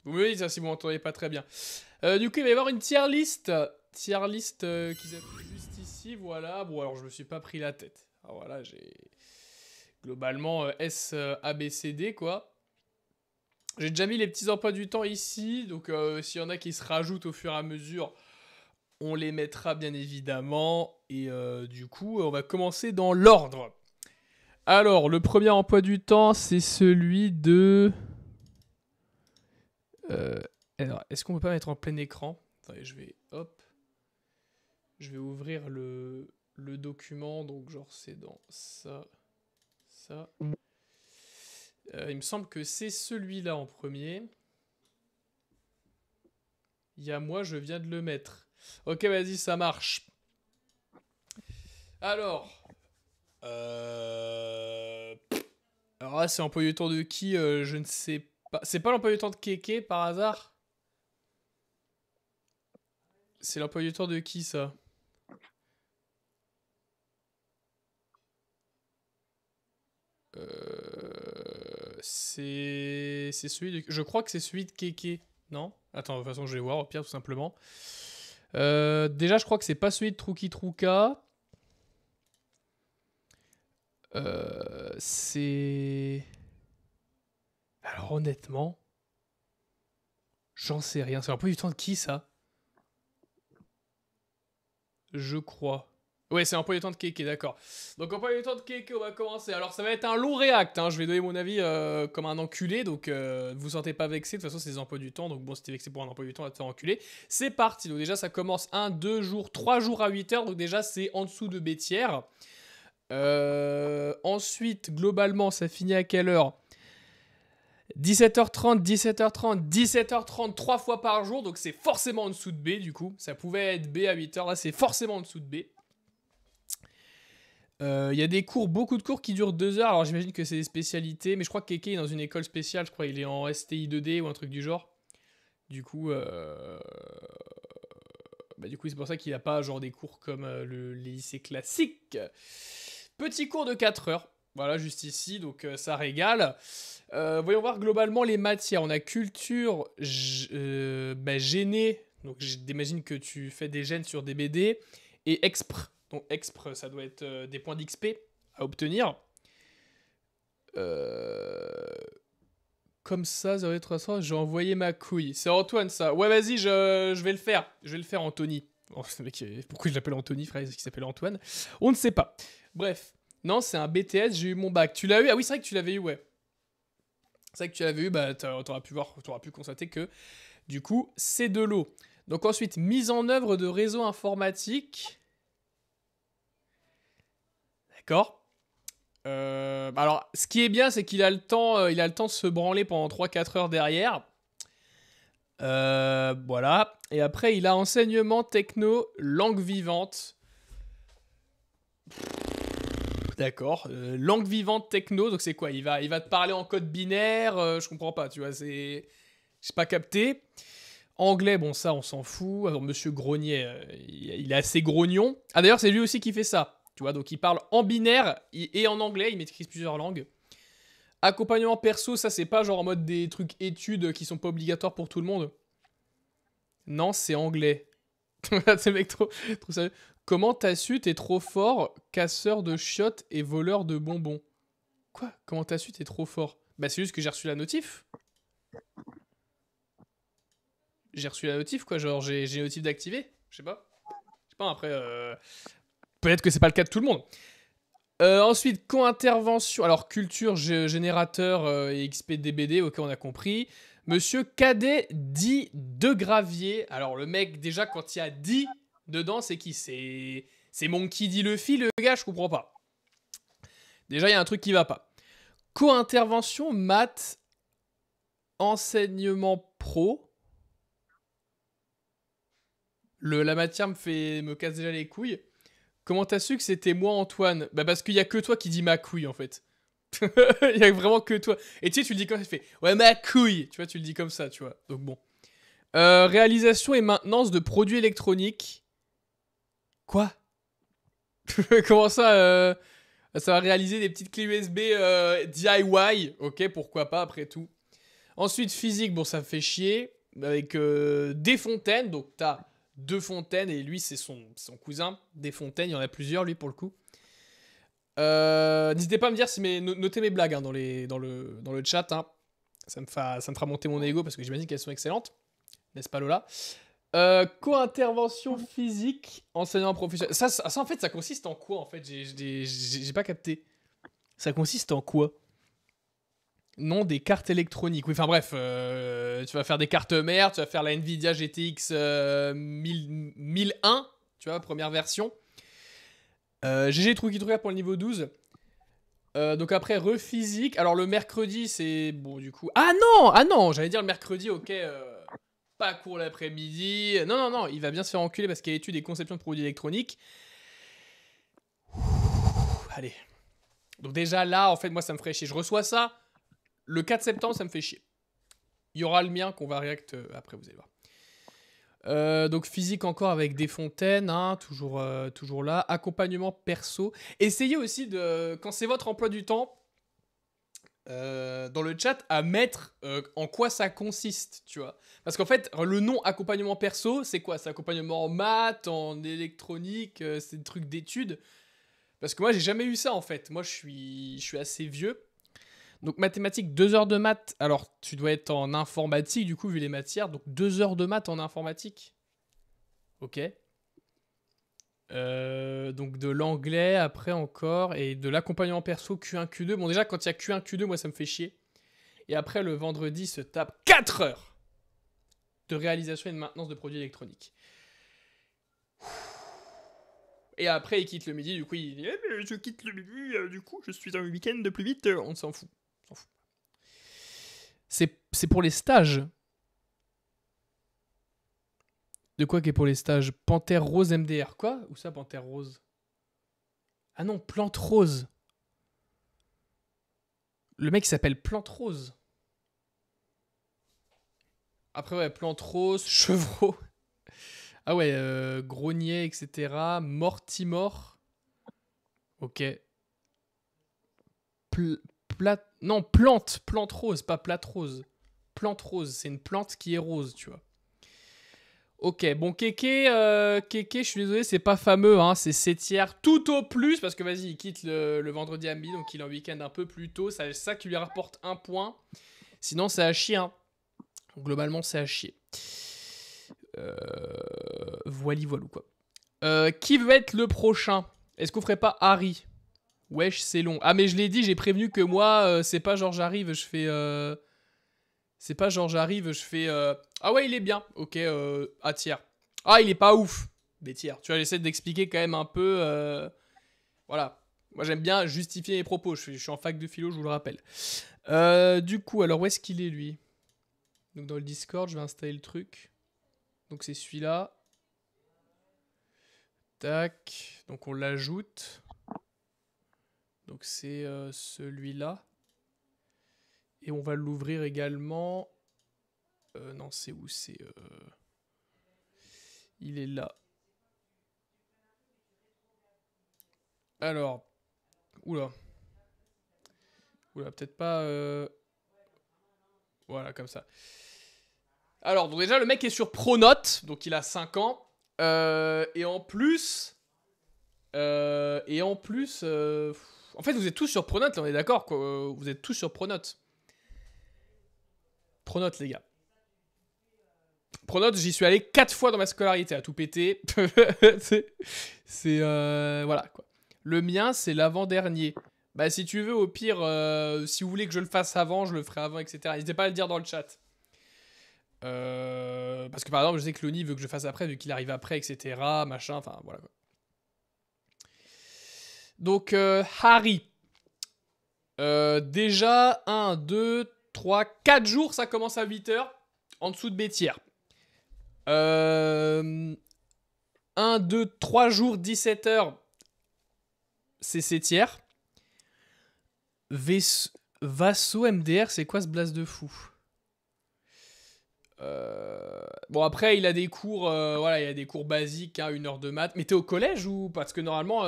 Vous me dites ça si vous m'entendez pas très bien. Du coup, il va y avoir une tier list. Tier list qui s'affiche juste ici, voilà. Bon, alors je me suis pas pris la tête. Alors voilà, j'ai globalement S, A, B, C, D, quoi. J'ai déjà mis les petits emplois du temps ici, donc s'il y en a qui se rajoutent au fur et à mesure, on les mettra bien évidemment. Et du coup, on va commencer dans l'ordre. Alors, le premier emploi du temps, c'est celui de... alors, est-ce qu'on peut pas mettre en plein écran? Attendez, je vais... Hop. Je vais ouvrir le document, donc genre c'est dans ça, ça. Il me semble que c'est celui-là en premier. Il y a moi, je viens de le mettre. Ok, vas-y, ça marche. Alors... Alors là, c'est l'emploi du temps de qui je ne sais pas. C'est pas l'emploi du temps de Keke par hasard? C'est l'emploi du temps de qui ça? C'est celui de... Je crois que c'est celui de Keke. Non? Attends, de toute façon, je vais voir au pire, tout simplement. Déjà, je crois que c'est pas celui de Truki Truka. C'est... Alors, honnêtement, j'en sais rien. C'est un peu du temps de qui, ça? Je crois. Ouais, c'est un peu du temps de Keke, d'accord. Donc, un peu du temps de Keke, on va commencer. Alors, ça va être un long react. Hein. Je vais donner mon avis comme un enculé. Donc, ne vous sentez pas vexé. De toute façon, c'est des emplois du temps. Donc, bon, si t'es vexé pour un emploi du temps, on va te faire enculer. C'est parti. Donc, déjà, ça commence 1, 2 jours, 3 jours à 8 heures. Donc, déjà, c'est en dessous de B tiers. Ensuite, globalement, ça finit à quelle heure? 17h30, 17h30, 17h30, 3 fois par jour. Donc, c'est forcément en dessous de B, du coup. Ça pouvait être B à 8h. Là, c'est forcément en dessous de B. Il y a des cours, beaucoup de cours qui durent 2 heures. Alors j'imagine que c'est des spécialités, mais je crois que Keke est dans une école spéciale. Je crois qu'il est en STI 2D ou un truc du genre. Du coup, du coup c'est pour ça qu'il n'a pas genre des cours comme les lycées classiques. Petit cours de 4 heures. Voilà, juste ici, donc ça régale. Voyons voir globalement les matières. On a culture gênée. Donc j'imagine que tu fais des gènes sur des BD. Et expr. Donc expr, ça doit être des points d'XP à obtenir. Comme ça doit être ça. J'ai envoyé ma couille. C'est Antoine, ça. Ouais, vas-y, je vais le faire. Je vais le faire, Anthony. Oh, ce mec, pourquoi je l'appelle Anthony, frère? Est-ce qu'il s'appelle Antoine? On ne sait pas. Bref. Non, c'est un BTS, j'ai eu mon bac. Tu l'as eu? Ah oui, c'est vrai que tu l'avais eu, ouais. C'est vrai que tu l'avais eu, bah t'auras pu voir, t'auras pu constater que, du coup, c'est de l'eau. Donc ensuite, mise en œuvre de réseaux informatiques. D'accord. Alors, ce qui est bien, c'est qu'il a le temps, il a le temps de se branler pendant 3-4 heures derrière. Voilà. Et après, il a enseignement techno, langue vivante. D'accord. Langue vivante techno, donc c'est quoi? Il va te parler en code binaire, je comprends pas, tu vois, c'est... J'ai pas capté. Anglais, bon, ça, on s'en fout. Alors, Monsieur Grognier, il est assez grognon. Ah, d'ailleurs, c'est lui aussi qui fait ça. Tu vois, donc il parle en binaire et en anglais, il maîtrise plusieurs langues. Accompagnement perso, ça, c'est pas genre en mode des trucs études qui sont pas obligatoires pour tout le monde. Non, c'est anglais. C'est le mec trop sérieux. Comment t'as su t'es trop fort, casseur de chiottes et voleur de bonbons? Quoi? Comment t'as su t'es trop fort? Bah, c'est juste que j'ai reçu la notif. J'ai reçu la notif, quoi. Genre, j'ai une notif d'activer. Je sais pas. Je sais pas, après. Peut-être que c'est pas le cas de tout le monde. Ensuite, co-intervention. Alors, culture, générateur et XPDBD, ok, on a compris. Monsieur Cadet dit de Gravier. Alors, le mec, déjà, quand il y a dit dedans, c'est qui? C'est Monkey D. Luffy, le gars, je comprends pas. Déjà, il y a un truc qui va pas. Co-intervention, maths, enseignement pro. La matière me casse déjà les couilles. Comment t'as su que c'était moi, Antoine? Bah parce qu'il y a que toi qui dis ma couille, en fait. Il y a vraiment que toi. Et tu sais, tu le dis comme ça, tu fais « Ouais, ma couille !» Tu vois, tu le dis comme ça, tu vois. Donc bon. Réalisation et maintenance de produits électroniques. Quoi? Comment ça ça va réaliser des petites clés USB DIY. Ok, pourquoi pas, après tout. Ensuite, physique, bon, ça me fait chier. Avec Desfontaines, donc t'as Desfontaines, et lui, c'est son cousin. Desfontaines, il y en a plusieurs, lui, pour le coup. N'hésitez pas à me dire si notez mes blagues hein, dans le chat. Hein. Ça me fera monter mon ego parce que j'imagine qu'elles sont excellentes. N'est-ce pas, Lola? Co-intervention physique, enseignement professionnel. Ça, en fait, ça consiste en quoi, en fait? J'ai pas capté. Ça consiste en quoi? Non, des cartes électroniques. Oui, enfin bref, tu vas faire des cartes mères, tu vas faire la Nvidia GTX 1001, tu vois, première version. GG Truki pour le niveau 12. Donc après, rephysique. Alors le mercredi, c'est... Bon, du coup... Ah non, j'allais dire le mercredi, ok, pas cours l'après-midi. Non, il va bien se faire enculer parce qu'il y a études et conception de produits électroniques. Allez. Donc déjà là, en fait, moi, ça me ferait chier. Je reçois ça. Le 4 septembre, ça me fait chier. Il y aura le mien qu'on va react après, vous allez voir. Donc physique encore avec Desfontaines, hein, toujours là. Accompagnement perso. Essayez aussi de, quand c'est votre emploi du temps, dans le chat, à mettre en quoi ça consiste, tu vois. Parce qu'en fait, le nom accompagnement perso, c'est quoi? C'est accompagnement en maths, en électronique, c'est des trucs d'études. Parce que moi, j'ai jamais eu ça en fait. Moi, je suis assez vieux. Donc mathématiques, 2 heures de maths. Alors, tu dois être en informatique, du coup, vu les matières. Donc 2 heures de maths en informatique. Ok. Donc de l'anglais, après encore. Et de l'accompagnement perso, Q1, Q2. Bon, déjà, quand il y a Q1, Q2, moi, ça me fait chier. Et après, le vendredi, se tape 4 heures de réalisation et de maintenance de produits électroniques. Et après, il quitte le midi. Du coup, il dit je quitte le midi. Du coup, je suis un week-end de plus vite. On s'en fout. C'est pour les stages. De quoi qui est pour les stages? Panthère rose MDR. Quoi? Où ça, Panthère rose? Ah non, Plante rose. Le mec s'appelle Plante rose. Après, ouais, Plante rose, Chevreau. Ah ouais, Grognier, etc. Mortimore. Ok. Non, plante rose, pas plate rose. Plante rose, c'est une plante qui est rose, tu vois. Ok, bon, Kéké, je suis désolé, c'est pas fameux, hein, c'est 7 tout au plus, parce que vas-y, il quitte le vendredi à midi, donc il est en week-end un peu plus tôt, c'est ça qui lui rapporte 1 point. Sinon, c'est à chier, hein. Globalement, c'est à chier. Voili voilou, quoi. Qui veut être le prochain? Est-ce qu'on ferait pas Harry? Wesh, c'est long. Ah, mais je l'ai dit, j'ai prévenu que moi, c'est pas genre j'arrive, je fais... C'est pas genre j'arrive, je fais... Ah ouais, il est bien. Ok, A tiers. Ah, il est pas ouf. B tiers. Tu vois, j'essaie d'expliquer quand même un peu... Voilà. Moi, j'aime bien justifier mes propos. Je suis en fac de philo, je vous le rappelle. Du coup, alors où est-ce qu'il est, lui? Donc dans le Discord, je vais installer le truc. Donc c'est celui-là. Tac. Donc on l'ajoute. Donc c'est celui-là. Et on va l'ouvrir également. Non, c'est où? C'est... Il est là. Alors. Oula. Oula, peut-être pas... Voilà, comme ça. Alors, donc déjà, le mec est sur Pronote. Donc il a 5 ans. Et en plus... En fait, vous êtes tous sur Pronote, là, on est d'accord, quoi. Vous êtes tous sur Pronote. Pronote, les gars. Pronote, j'y suis allé 4 fois dans ma scolarité, à tout péter. c'est voilà, quoi. Le mien, c'est l'avant-dernier. Bah, si tu veux, au pire, si vous voulez que je le fasse avant, je le ferai avant, etc. N'hésitez pas à le dire dans le chat. Parce que, par exemple, je sais que Loni veut que je fasse après, vu qu'il arrive après, etc. Machin, enfin, voilà, quoi. Donc, Harry. Déjà, 1, 2, 3, 4 jours, ça commence à 8h. En dessous de Bétière. 1, 2, 3 jours, 17h. C'est 7 Vasso MDR, c'est quoi ce blast de fou? Bon, après, il a des cours, voilà, il a des cours basiques, hein, 1 heure de maths. Mais t'es au collège ou... Parce que normalement...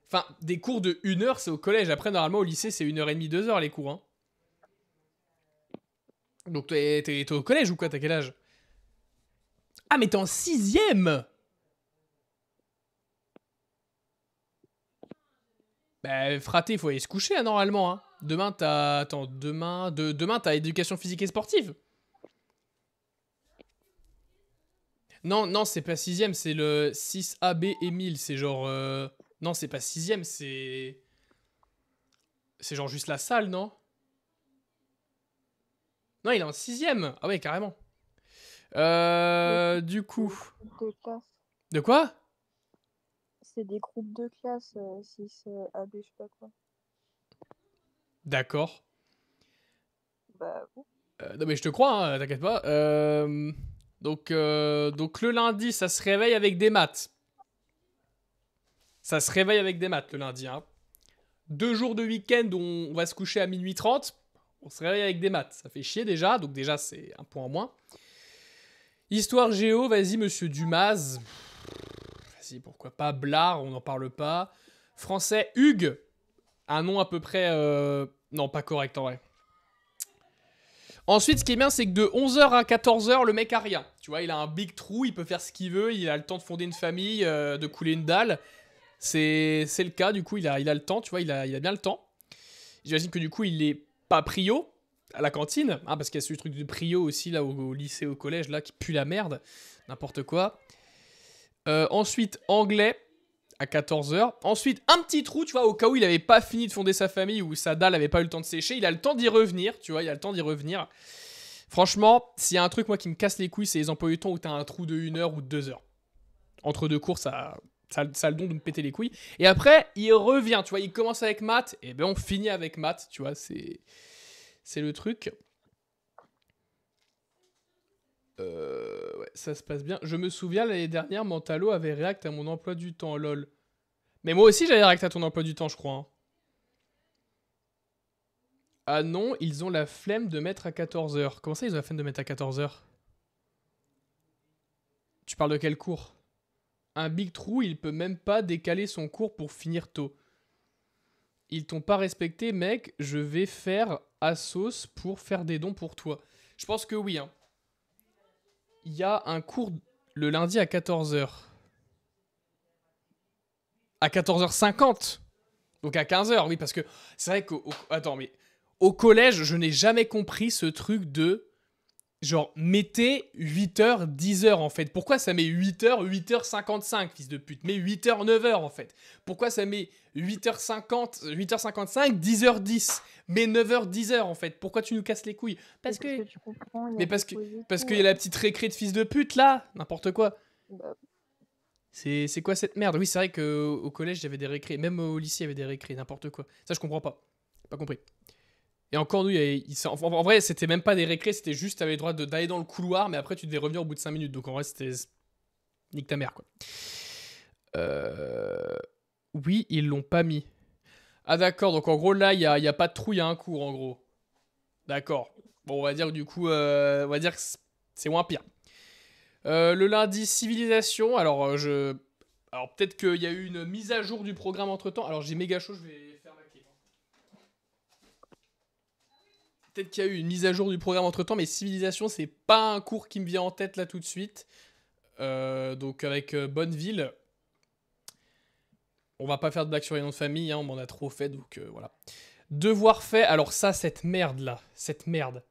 Enfin, des cours de 1 heure, c'est au collège. Après, normalement, au lycée, c'est 1h30, 2 heures, les cours, hein. Donc t'es au collège ou quoi? T'as quel âge? Ah, mais t'es en sixième! Bah, fraté, faut aller se coucher, hein, normalement. Hein. Demain, t'as... Attends, demain, t'as éducation physique et sportive. Non, non, c'est pas sixième, c'est le 6AB Émile. C'est genre... Non, c'est pas sixième, c'est... C'est genre juste la salle, non? Non, il est en sixième. Ah ouais, carrément. Du coup... De classe. De quoi? C'est des groupes de classe, 6 AB, je sais pas quoi. D'accord. Bah, bon. Non mais je te crois, hein, t'inquiète pas. Donc le lundi, ça se réveille avec des maths. Ça se réveille avec des maths le lundi. Hein. 2 jours de week-end où on va se coucher à minuit 30. On se réveille avec des maths. Ça fait chier déjà, donc déjà c'est un point en moins. Histoire géo, vas-y monsieur Dumas. Vas-y, pourquoi pas. Blard, on n'en parle pas. Français, Hugues. Un nom à peu près... Non, pas correct en vrai. Ensuite, ce qui est bien, c'est que de 11h à 14h, le mec a rien. Tu vois, il a un big trou, il peut faire ce qu'il veut, il a le temps de fonder une famille, de couler une dalle. C'est le cas, du coup, il a le temps, tu vois, il a bien le temps. J'imagine que du coup, il est pas prio à la cantine, hein, parce qu'il y a ce truc de prio aussi, là, au lycée, au collège, là, qui pue la merde. N'importe quoi. Ensuite, anglais, à 14h. Ensuite, un petit trou, tu vois, au cas où il avait pas fini de fonder sa famille, ou sa dalle avait pas eu le temps de sécher, il a le temps d'y revenir, tu vois, il a le temps d'y revenir. Franchement, s'il y a un truc, moi, qui me casse les couilles, c'est les emplois du temps où t'as un trou de 1 heure ou de 2 heures. Entre deux cours, ça a le don de me péter les couilles. Et après, il revient, tu vois, il commence avec maths, et ben on finit avec maths, tu vois, c'est le truc. Ouais, ça se passe bien. Je me souviens, l'année dernière, Mentalo avait réact à mon emploi du temps, lol. Mais moi aussi, j'avais réact à ton emploi du temps, je crois. Hein. Ah non, ils ont la flemme de mettre à 14h. Comment ça, ils ont la flemme de mettre à 14h? Tu parles de quel cours? Un big trou, il peut même pas décaler son cours pour finir tôt. Ils t'ont pas respecté, mec. Je vais faire Assos pour faire des dons pour toi. Je pense que oui. Hein. Il y a un cours le lundi à 14h. À 14h50. Donc à 15h, oui, parce que c'est vrai qu'au... Attends, mais... Au collège, je n'ai jamais compris ce truc de... Genre, mettez 8h, 10h en fait. Pourquoi ça met 8h, 8h55, fils de pute? Mais 8h, 9h en fait. Pourquoi ça met 8h50, 8h55, 10h10? Mais 9h, 10h en fait. Pourquoi tu nous casses les couilles? Parce que... tu comprends, Mais parce qu'il y a la petite récré de fils de pute là. N'importe quoi. Bah, C'est quoi cette merde? Oui, c'est vrai qu'au collège, il y avait des récrés. Même au lycée, il y avait des récrés. N'importe quoi. Ça, je comprends pas. Pas compris. Et encore, nous, en vrai, c'était même pas des récrés, c'était juste, t'avais le droit d'aller dans le couloir, mais après, tu devais revenir au bout de 5 minutes. Donc, en vrai, c'était... Nique ta mère, quoi. Oui, ils l'ont pas mis. Ah, d'accord. Donc, en gros, là, il y a pas de trou, il y a un cours, en gros. D'accord. Bon, on va dire que du coup, on va dire que c'est moins pire. Le lundi, civilisation. Alors, Alors, peut-être qu'il y a eu une mise à jour du programme entre-temps. Alors, j'ai méga chaud, je vais faire ma clé. Peut-être qu'il y a eu une mise à jour du programme entre temps, mais civilisation, c'est pas un cours qui me vient en tête là tout de suite. Donc avec Bonneville, on va pas faire de blagues sur les noms de famille, hein, on m'en a trop fait, donc voilà. Devoir fait, alors ça, cette merde là, cette merde.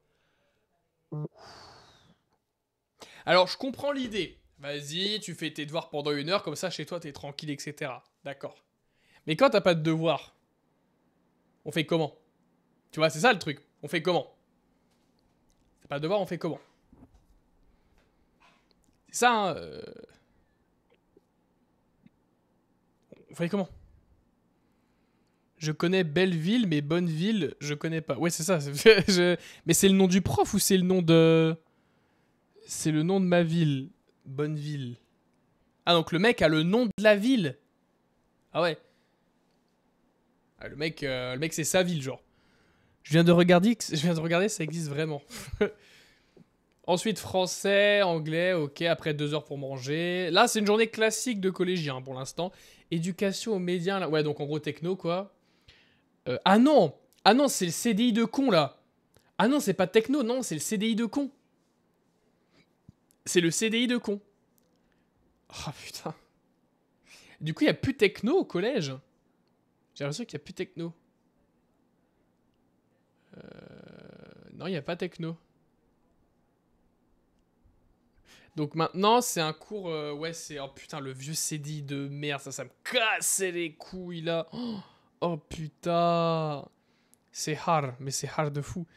Alors je comprends l'idée. Vas-y, tu fais tes devoirs pendant 1 heure, comme ça chez toi t'es tranquille, etc. D'accord. Mais quand t'as pas de devoirs, on fait comment? Tu vois, c'est ça le truc. On fait comment? T'as pas de devoirs, on fait comment? C'est ça, hein, On fait comment? Je connais Belleville, mais Bonneville, je connais pas. Ouais, c'est ça. Mais c'est le nom du prof ou c'est le nom de... C'est le nom de ma ville. Bonneville. Ah, donc le mec a le nom de la ville. Ah ouais. Ah, le mec c'est sa ville, genre. Je viens de regarder, ça existe vraiment. Ensuite, français, anglais, ok, après 2 heures pour manger. Là, c'est une journée classique de collégien pour l'instant. Éducation aux médias, là. Ouais, donc en gros, techno, quoi. Ah non, c'est le CDI de con, là. Ah non, c'est pas techno, non, c'est le CDI de con. C'est le CDI de con. Oh putain. Du coup, il n'y a plus techno au collège. J'ai l'impression qu'il n'y a plus techno. Non, il n'y a pas techno. Donc maintenant, c'est un cours... ouais, c'est... Oh putain, le vieux CDI de merde, ça me cassait les couilles, là. Oh putain. C'est hard, mais c'est hard de fou.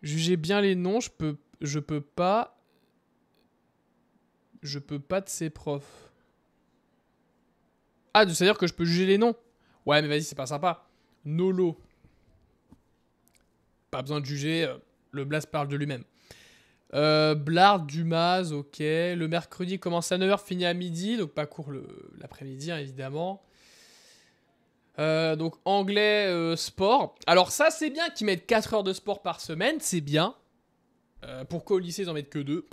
Jugez bien les noms, je peux pas... Je peux pas de ces profs. Ah, c'est-à-dire que je peux juger les noms. Ouais, mais vas-y, c'est pas sympa. Nolo. Pas besoin de juger, le Blast parle de lui-même. Blard, Dumas, ok. Le mercredi commence à 9h, finit à midi, donc pas court l'après-midi, hein, évidemment. Donc anglais, sport. Alors ça, c'est bien qu'ils mettent 4 heures de sport par semaine, c'est bien. Pourquoi au lycée, ils en mettent que 2?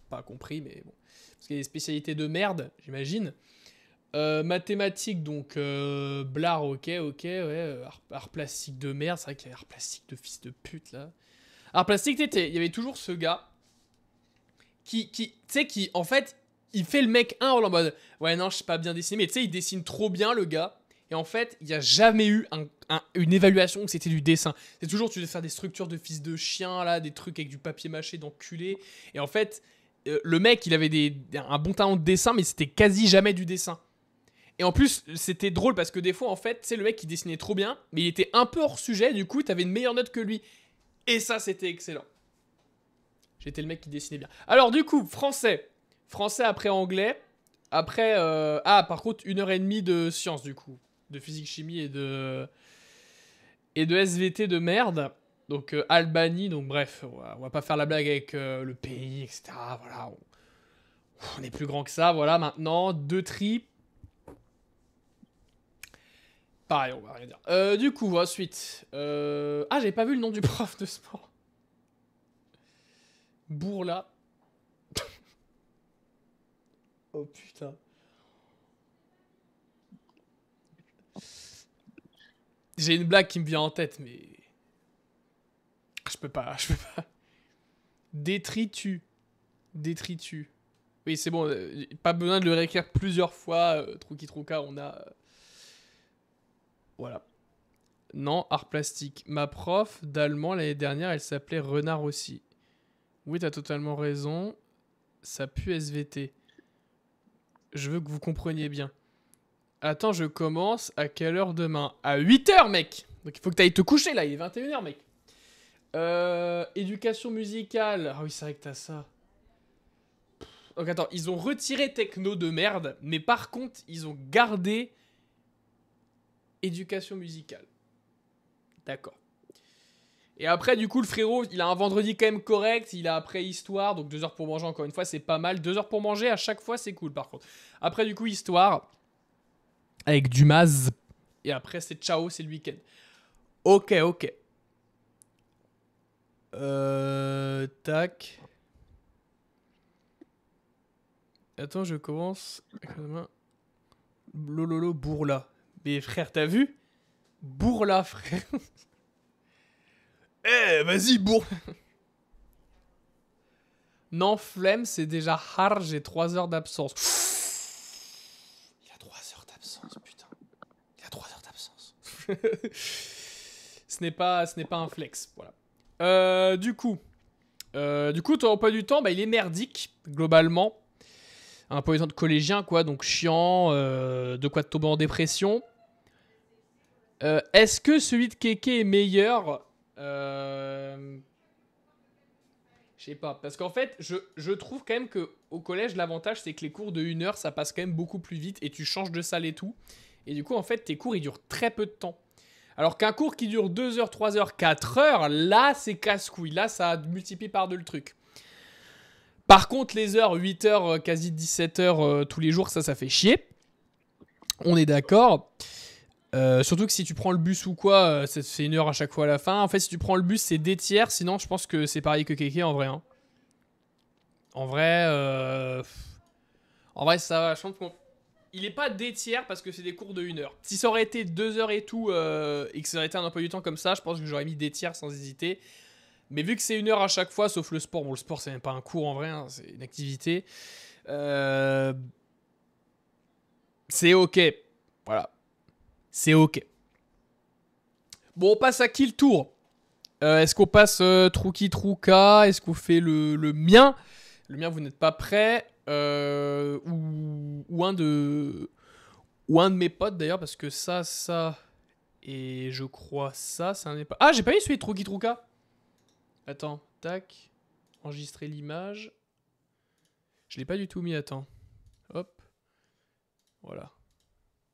Pas compris, mais bon. Parce qu'il y a des spécialités de merde, j'imagine. Mathématiques, donc Blard, ok, ouais. Art plastique de merde, c'est vrai qu'il y a art plastique de fils de pute, là. Art plastique, il y avait toujours ce gars tu sais, qui, en fait, il fait le mec en mode, ouais, non, je sais pas bien dessiner, mais tu sais, il dessine trop bien, le gars. Et en fait, il n'y a jamais eu une évaluation où c'était du dessin. C'est toujours, tu devais faire des structures de fils de chien, là, des trucs avec du papier mâché d'enculé. Et en fait, le mec, il avait un bon talent de dessin, mais c'était quasi jamais du dessin. Et en plus, c'était drôle parce que des fois, en fait, c'est le mec qui dessinait trop bien, mais il était un peu hors sujet, du coup, t'avais une meilleure note que lui. Et ça, c'était excellent. J'étais le mec qui dessinait bien. Alors, du coup, français. Français après anglais. Après, par contre, 1h30 de sciences, du coup. De physique, chimie et de SVT de merde. Donc, Albanie, donc bref, on va pas faire la blague avec le pays, etc. Voilà, on est plus grand que ça, voilà, maintenant, 2 tri. Pareil, on va rien dire. Du coup, ensuite... Ah, j'avais pas vu le nom du prof de sport. Bourla. Oh putain. J'ai une blague qui me vient en tête, mais... Je peux pas. Détritus. Oui, c'est bon, pas besoin de le réécrire plusieurs fois. Trouki Trouka, on a... Voilà. Non, art plastique. Ma prof d'allemand l'année dernière, elle s'appelait Renard aussi. Oui, t'as totalement raison. Ça pue SVT. Je veux que vous compreniez bien. Attends, je commence à quelle heure demain? À 8h, mec. Donc il faut que t'ailles te coucher, là. Il est 21h, mec. Éducation musicale. Ah oui, c'est vrai que t'as ça. Donc attends, ils ont retiré techno de merde, mais par contre, ils ont gardé éducation musicale. D'accord. Et après, du coup, le frérot, il a un vendredi quand même correct. Il a après histoire, donc 2 heures pour manger, encore une fois, c'est pas mal. 2 heures pour manger, à chaque fois, c'est cool, par contre. Après, du coup, histoire, avec du Maz. Et après, c'est ciao, c'est le week-end. Ok. Tac. Attends, je commence. Lololo, Bourla. Mais frère, t'as vu? Bourla, frère. Eh, vas-y, bourre. Non, flemme, c'est déjà hard, j'ai 3 heures d'absence. Il a 3 heures d'absence, putain. Il a 3 heures d'absence. ce n'est pas un flex, voilà. Du coup, ton emploi du temps, bah, il est merdique, globalement. Un emploi du temps de collégien, quoi, donc chiant, de quoi te tomber en dépression. Est-ce que celui de Kéké est meilleur? Je sais pas, parce qu'en fait, je trouve quand même qu'au collège, l'avantage, c'est que les cours de 1 heure, ça passe quand même beaucoup plus vite et tu changes de salle et tout. Et du coup, en fait, tes cours, ils durent très peu de temps. Alors qu'un cours qui dure 2 heures, 3 heures, 4 heures, là, c'est casse-couille. Là, ça multiplie par 2 le truc. Par contre, les heures, 8 heures, quasi 17 heures tous les jours, ça fait chier. On est d'accord. Surtout que si tu prends le bus ou quoi, c'est 1 heure à chaque fois à la fin. En fait, si tu prends le bus, c'est 2 tiers. Sinon, je pense que c'est pareil que Kéké en vrai. Hein. En vrai, ça va. Je pense qu'il est pas 2 tiers parce que c'est des cours de 1 heure. Si ça aurait été 2 heures et tout, et que ça aurait été un emploi du temps comme ça, je pense que j'aurais mis 2 tiers sans hésiter. Mais vu que c'est 1 heure à chaque fois, sauf le sport, bon, le sport, c'est même pas un cours en vrai, hein, c'est une activité. C'est ok. Voilà. C'est ok. Bon, on passe à qui le tour? Est-ce qu'on passe Trouki Trouka? Est-ce qu'on fait le mien? Le mien, vous n'êtes pas prêt. Ou un de... Ou un de mes potes d'ailleurs, parce que ça... Et je crois ça n'est pas... Ah, j'ai pas mis celui de Trouki Trouka. Attends, tac. Enregistrer l'image. Je l'ai pas du tout mis, attends. Hop. Voilà.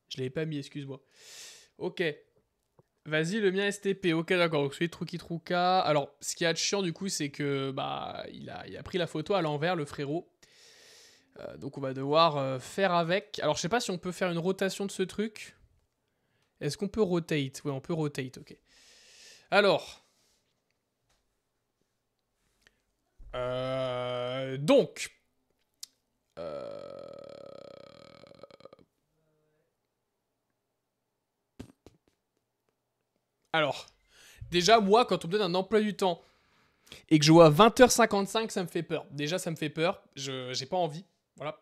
Je l'avais pas mis, excuse-moi. Ok. Vas-y, le mien STP. Ok, d'accord. Donc celui de Trouki Trouka. Alors, ce qui a de chiant du coup, c'est que bah il a pris la photo à l'envers, le frérot. Donc on va devoir faire avec. Alors, je sais pas si on peut faire une rotation de ce truc. Est-ce qu'on peut rotate? Ouais, on peut rotate, ok. Alors. Donc. Alors. Déjà, moi, quand on me donne un emploi du temps et que je vois 20h55, ça me fait peur. Déjà, ça me fait peur. J'ai pas envie. Voilà.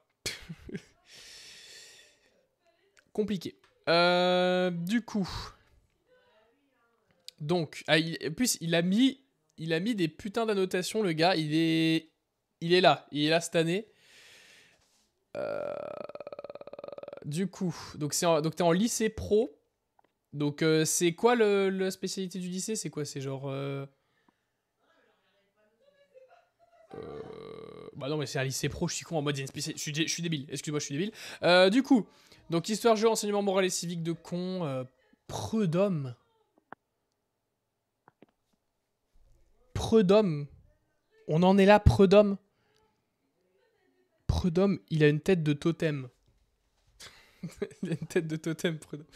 Compliqué. Du coup. Donc, en plus, il a mis des putains d'annotations, le gars. Il est là. Il est là cette année. Du coup, donc t'es en lycée pro. Donc, c'est quoi la spécialité du lycée? C'est quoi? C'est genre... Bah non, mais c'est un lycée pro, je suis con en mode il y a une spécialité. Je suis débile, excuse-moi, je suis débile. Du coup, donc histoire, jeu, enseignement moral et civique de con, Prud'homme. Prud'homme. On en est là, Prud'homme. Prud'homme, il a une tête de totem. Il a une tête de totem, Prud'homme.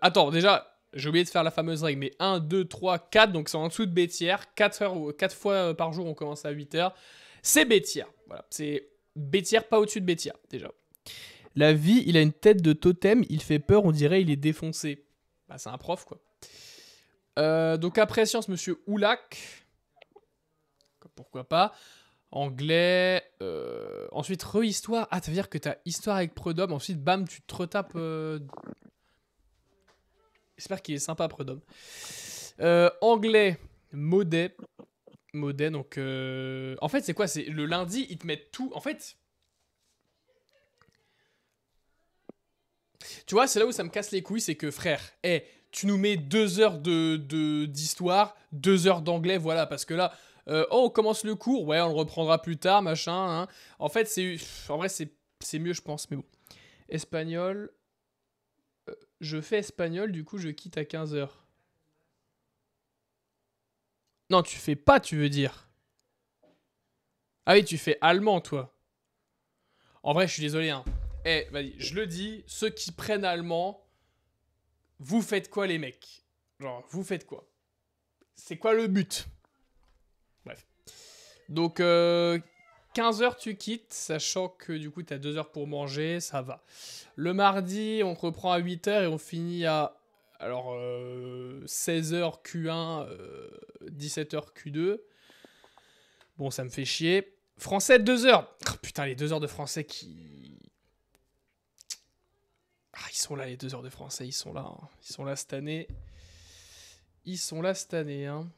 Attends, déjà, j'ai oublié de faire la fameuse règle, mais 1, 2, 3, 4, donc c'est en dessous de bêtière. 4 fois par jour, on commence à 8 heures. C'est bêtière. Voilà, c'est bêtière, pas au-dessus de bêtière, déjà. La vie, il a une tête de totem, il fait peur, on dirait il est défoncé. Bah, c'est un prof, quoi. Donc après science, monsieur Oulac. Pourquoi pas. Anglais. Ensuite, re-histoire. Ah, ça veut dire que t'as histoire avec Prud'homme. Ensuite, bam, tu te retapes. J'espère qu'il est sympa, Prud'homme. Anglais, Maudet. Maudet, donc. En fait, c'est quoi? C'est le lundi, ils te mettent tout. En fait. Tu vois, c'est là où ça me casse les couilles, c'est que frère, tu nous mets 2 heures d'histoire, 2 heures d'anglais, voilà, parce que là, on commence le cours, ouais, on le reprendra plus tard, machin. Hein. En fait, en vrai, c'est mieux, je pense, mais bon. Espagnol, je fais espagnol, du coup, je quitte à 15 heures. Non, tu fais pas, tu veux dire. Ah oui, tu fais allemand, toi. En vrai, je suis désolé, hein. Vas-y, je le dis, ceux qui prennent allemand, vous faites quoi, les mecs? Genre, vous faites quoi? C'est quoi le but? Bref. Donc, 15 heures, tu quittes, sachant que du coup, tu as 2 heures pour manger, ça va. Le mardi, on reprend à 8 heures et on finit à. Alors, 16 heures Q1, 17 heures Q2. Bon, ça me fait chier. Français, 2 heures. Oh, putain, les 2 heures de français qui. Ah, ils sont là, les 2 heures de français, ils sont là. Hein. Ils sont là cette année. Ils sont là cette année, hein.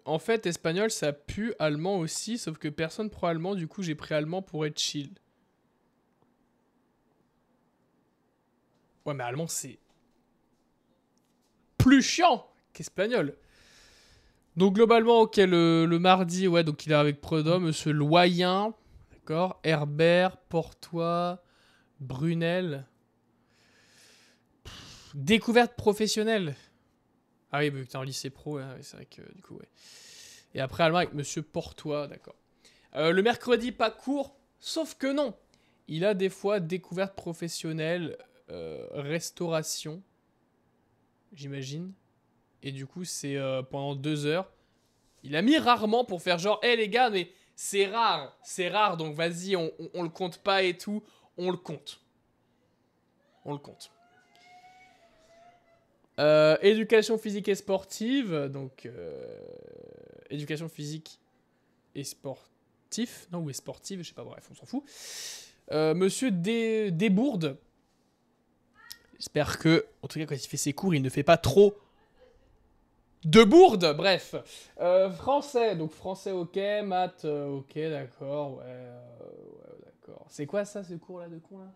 En fait, espagnol, ça pue, allemand aussi, sauf que personne prend allemand, du coup, j'ai pris allemand pour être chill. Ouais, mais allemand, c'est plus chiant qu'espagnol. Donc, globalement, ok, le mardi, ouais, donc il est avec Prud'homme, monsieur Loyen, d'accord, Herbert, Portois, Brunel. Découverte professionnelle. Ah oui, vu que t'es en lycée pro, ouais, c'est vrai que du coup, ouais. Et après, allemand avec monsieur Portois, d'accord. Le mercredi, pas court, sauf que non. Il a des fois découverte professionnelle, restauration, j'imagine. Et du coup, c'est pendant 2 heures. Il a mis rarement pour faire genre, hé les gars, mais c'est rare, donc vas-y, on le compte pas et tout. On le compte. On le compte. Éducation physique et sportive. Donc, éducation physique et sportif. Non, ou est sportive, je sais pas, bref, on s'en fout. Monsieur Desbourdes. J'espère que, en tout cas, quand il fait ses cours, il ne fait pas trop de bourdes. Bref. Français. Donc, français, ok. Maths, ok, d'accord. Ouais, d'accord. C'est quoi ça, ce cours-là de con, là?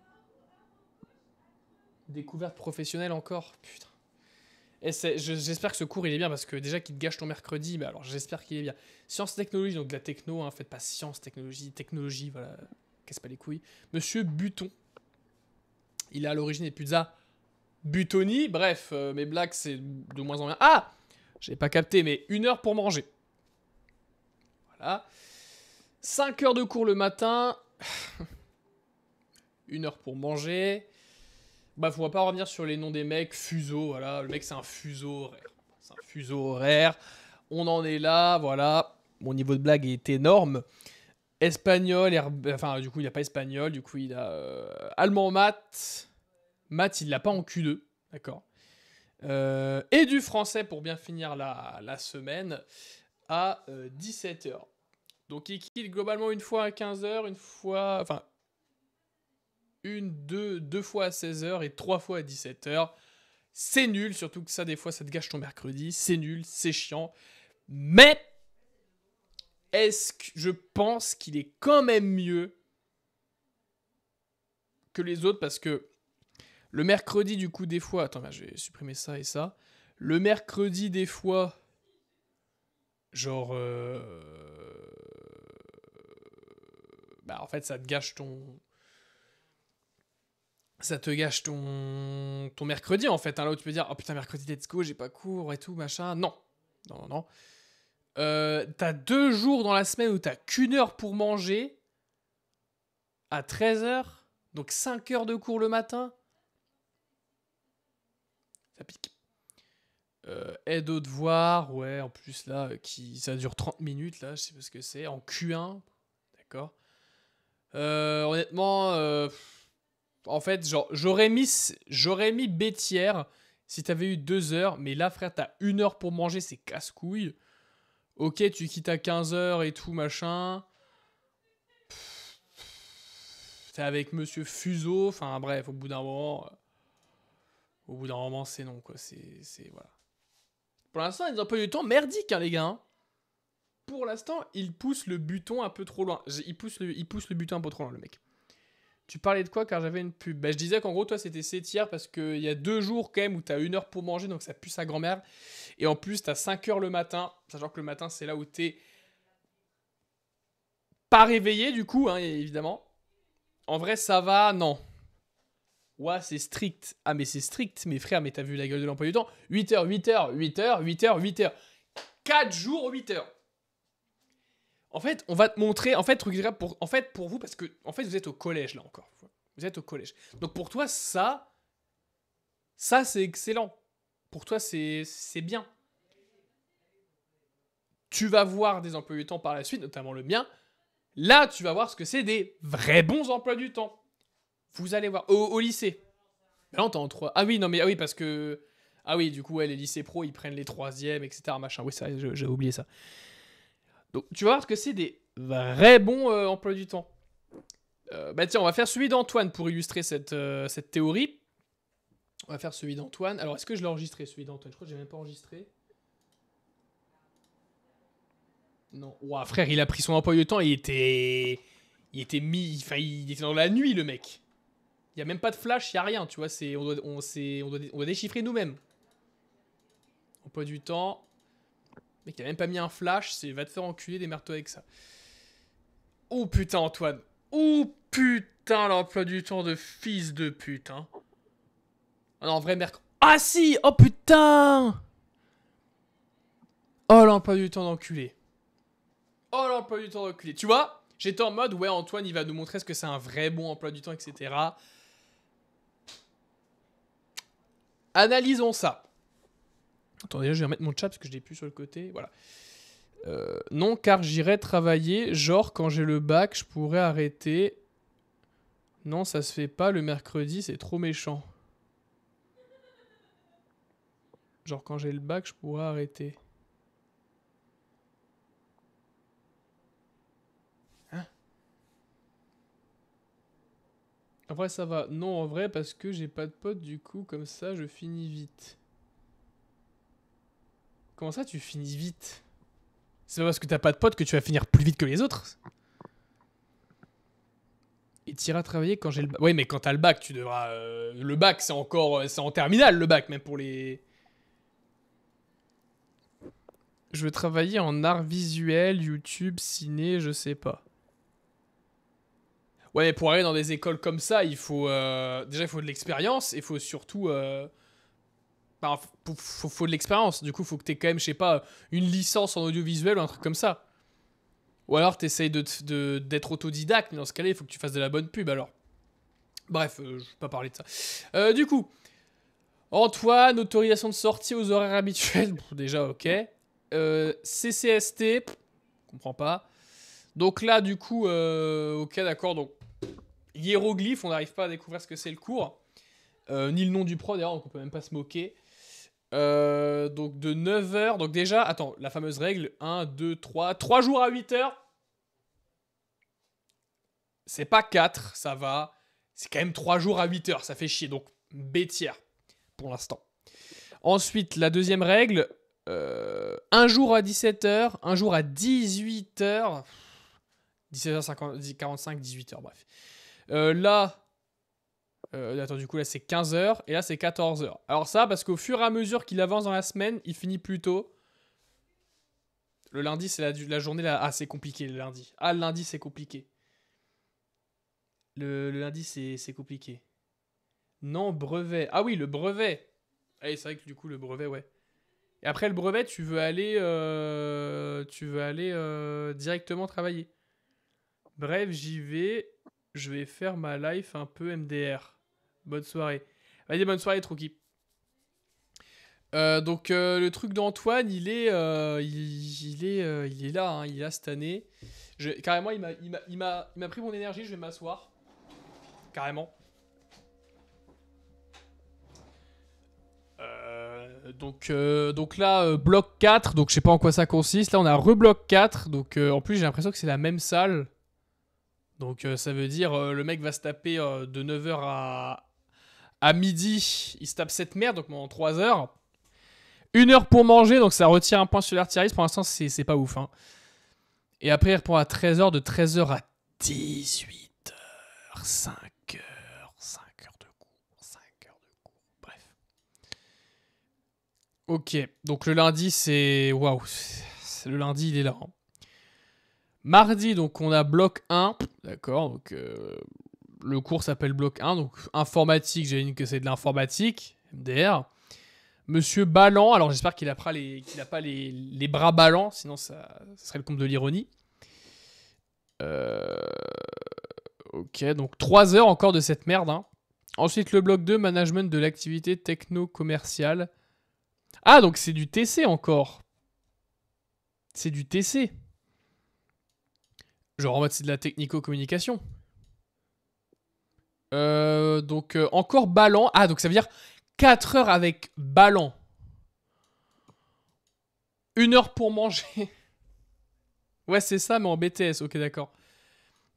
Découverte professionnelle encore. Putain. Et j'espère que ce cours il est bien parce que déjà qu'il te gâche ton mercredi, mais alors j'espère qu'il est bien. Sciences technologie, donc de la techno, hein, faites pas sciences technologie, voilà, casse pas les couilles. Monsieur Buton, il est à l'origine des pizzas Butoni, bref, mes blagues c'est de moins en moins. Ah, j'ai pas capté, mais 1 heure pour manger. Voilà. 5 heures de cours le matin, 1 heure pour manger. Bref, on va pas revenir sur les noms des mecs. Fuseau, voilà. Le mec, c'est un fuseau horaire. C'est un fuseau horaire. On en est là, voilà. Mon niveau de blague est énorme. Espagnol, enfin, du coup, il n'a pas espagnol. Du coup, il a allemand, maths. Maths, il l'a pas en Q2. D'accord. Et du français pour bien finir la semaine à 17h. Donc, il quitte globalement une fois à 15h, une fois. Enfin. Deux fois à 16h et 3 fois à 17h. C'est nul, surtout que ça, des fois, ça te gâche ton mercredi. C'est nul, c'est chiant. Mais, est-ce que je pense qu'il est quand même mieux que les autres parce que le mercredi, du coup, des fois... Attends, je vais supprimer ça et ça. Le mercredi, des fois... Genre... Bah, en fait, ça te gâche ton... Ça te gâche ton mercredi en fait. Hein, là où tu peux dire, oh putain, mercredi, let's go, j'ai pas cours et tout, machin. Non. Non. T'as 2 jours dans la semaine où t'as qu'1 heure pour manger à 13h. Donc 5 heures de cours le matin. Ça pique. Aide aux devoirs, ouais, en plus là, ça dure 30 minutes, là, je sais pas ce que c'est. En Q1, d'accord. Honnêtement, en fait, genre, j'aurais mis bêtière si t'avais eu 2 heures, mais là, frère, t'as 1 heure pour manger, c'est casse-couille. Ok, tu quittes à 15h et tout, machin. T'es avec Monsieur Fuseau, enfin bref, au bout d'un moment, c'est non, quoi. C'est voilà. Pour l'instant, ils ont pas eu du temps merdique, hein, les gars. Hein. Pour l'instant, il pousse le buton un peu trop loin. Il pousse le buton un peu trop loin, le mec. Tu parlais de quoi car j'avais une pub? Bah, je disais qu'en gros, toi, c'était 7 hier parce qu'il y a 2 jours quand même où t'as 1 heure pour manger, donc ça pue sa grand-mère. Et en plus, t'as 5 heures le matin, sachant que le matin, c'est là où t'es pas réveillé, du coup, hein, évidemment. En vrai, ça va, non. Ouais, c'est strict. Ah, mais c'est strict, mes frères, mais t'as vu la gueule de l'emploi du temps? 8h, 8h, 8h, 8h, 8h. 4 jours, 8h. En fait, on va te montrer. En fait, pour vous, parce que en fait, vous êtes au collège là encore. Vous êtes au collège. Donc pour toi, ça c'est excellent. Pour toi, c'est bien. Tu vas voir des emplois du temps par la suite, notamment le mien. Là, tu vas voir ce que c'est des vrais bons emplois du temps. Vous allez voir. Au lycée. Non, t'es en 3. Ah oui, non, mais ah oui, parce que. Ah oui, du coup, ouais, les lycées pro, ils prennent les 3e, etc. Machin. Oui, ça, j'ai oublié ça. Donc, tu vas voir que c'est des vrais bons emplois du temps. Bah tiens, on va faire celui d'Antoine pour illustrer cette théorie. On va faire celui d'Antoine. Alors, est-ce que je l'ai enregistré, celui d'Antoine? Je crois que j'ai même pas enregistré. Non. Ouah, frère, il a pris son emploi du temps et il était dans la nuit, le mec. Il y a même pas de flash, il y a rien, tu vois. On doit déchiffrer nous-mêmes. Emploi du temps. Le mec, il a même pas mis un flash. Va te faire enculer, démerde-toi avec ça. Oh putain, Antoine. Oh putain, l'emploi du temps de fils de pute, hein. Ah non, en vrai, mercredi. Ah si. Oh putain. Oh, l'emploi du temps d'enculé. Oh, l'emploi du temps d'enculé. Tu vois, j'étais en mode, ouais, Antoine, il va nous montrer ce que c'est un vrai bon emploi du temps, etc. Analysons ça. Attends, déjà, je vais remettre mon chat parce que je l'ai plus sur le côté. Voilà. Non, car j'irai travailler. Genre, quand j'ai le bac, je pourrais arrêter. Non, ça se fait pas le mercredi, c'est trop méchant. Genre quand j'ai le bac, je pourrais arrêter. Hein? En vrai, ça va. Non, en vrai, parce que j'ai pas de potes, du coup, comme ça, je finis vite. Comment ça, tu finis vite? C'est pas parce que t'as pas de potes que tu vas finir plus vite que les autres. Et t'iras travailler quand j'ai le bac. Ouais, mais quand t'as le bac, tu devras... Le bac, c'est encore... C'est en terminale, le bac, même pour les... Je veux travailler en art visuel, YouTube, ciné, je sais pas. Ouais, mais pour aller dans des écoles comme ça, il faut... Déjà, il faut de l'expérience, et il faut surtout... Enfin, faut de l'expérience. Du coup, faut que t'aies quand même, je sais pas, une licence en audiovisuel ou un truc comme ça. Ou alors t'essayes d'être autodidacte, mais dans ce cas-là, il faut que tu fasses de la bonne pub, alors. Bref, je vais pas parler de ça. Du coup, Antoine, autorisation de sortie aux horaires habituels. Bon, déjà, ok. CCST, comprends pas. Donc là, du coup, ok, d'accord. Donc, hiéroglyphe, on n'arrive pas à découvrir ce que c'est le cours. Ni le nom du pro, d'ailleurs, donc on peut même pas se moquer. Donc de 9h. Donc déjà, attends, la fameuse règle 1, 2, 3. 3 jours à 8h. C'est pas 4, ça va. C'est quand même 3 jours à 8h, ça fait chier. Donc B tiers pour l'instant. Ensuite, la deuxième règle. Un jour à 17h, un jour à 18h. 17h45, 18h, bref. Là... attends, du coup, là, c'est 15h. Et là, c'est 14h. Alors ça, parce qu'au fur et à mesure qu'il avance dans la semaine, il finit plus tôt. Le lundi, c'est la journée... Là. Ah, c'est compliqué, le lundi. Ah, le lundi, c'est compliqué. Le lundi, c'est compliqué. Non, brevet. Ah oui, le brevet. Allez, c'est vrai que du coup, le brevet, ouais. Et après le brevet, tu veux aller directement travailler. Bref, j'y vais. Je vais faire ma life un peu MDR. Bonne soirée. Allez, bonne soirée, Troki. Donc le truc d'Antoine, il est là, hein, il est là cette année. Carrément, il m'a pris mon énergie. Je vais m'asseoir. Carrément. Donc là, bloc 4. Donc je sais pas en quoi ça consiste. Là, on a rebloc 4. Donc en plus, j'ai l'impression que c'est la même salle. Donc ça veut dire le mec va se taper de 9h à midi. Il se tape cette merde, donc pendant 3 heures. 1 heure pour manger, donc ça retire un point sur l'artillerie. Pour l'instant, c'est pas ouf. Hein. Et après, il reprend à 13h, de 13h à 18h. 5 heures. 5 heures de cours. 5 heures de cours. Bref. Ok, donc le lundi, c'est... Waouh. Le lundi, il est là. Hein. Mardi, donc on a bloc 1. D'accord, donc le cours s'appelle bloc 1. Donc informatique, j'imagine que c'est de l'informatique. MDR. Monsieur Ballant, alors j'espère qu'il n'a pas les bras ballants, sinon ça serait le comble de l'ironie. Ok, donc 3 heures encore de cette merde. Hein. Ensuite, le bloc 2, management de l'activité techno-commerciale. Ah, donc c'est du TC encore. C'est du TC. Genre en mode c'est de la technico-communication. Donc encore Ballant. Ah, donc ça veut dire 4 heures avec Ballant. 1 heure pour manger. Ouais, c'est ça, mais en BTS. Ok, d'accord.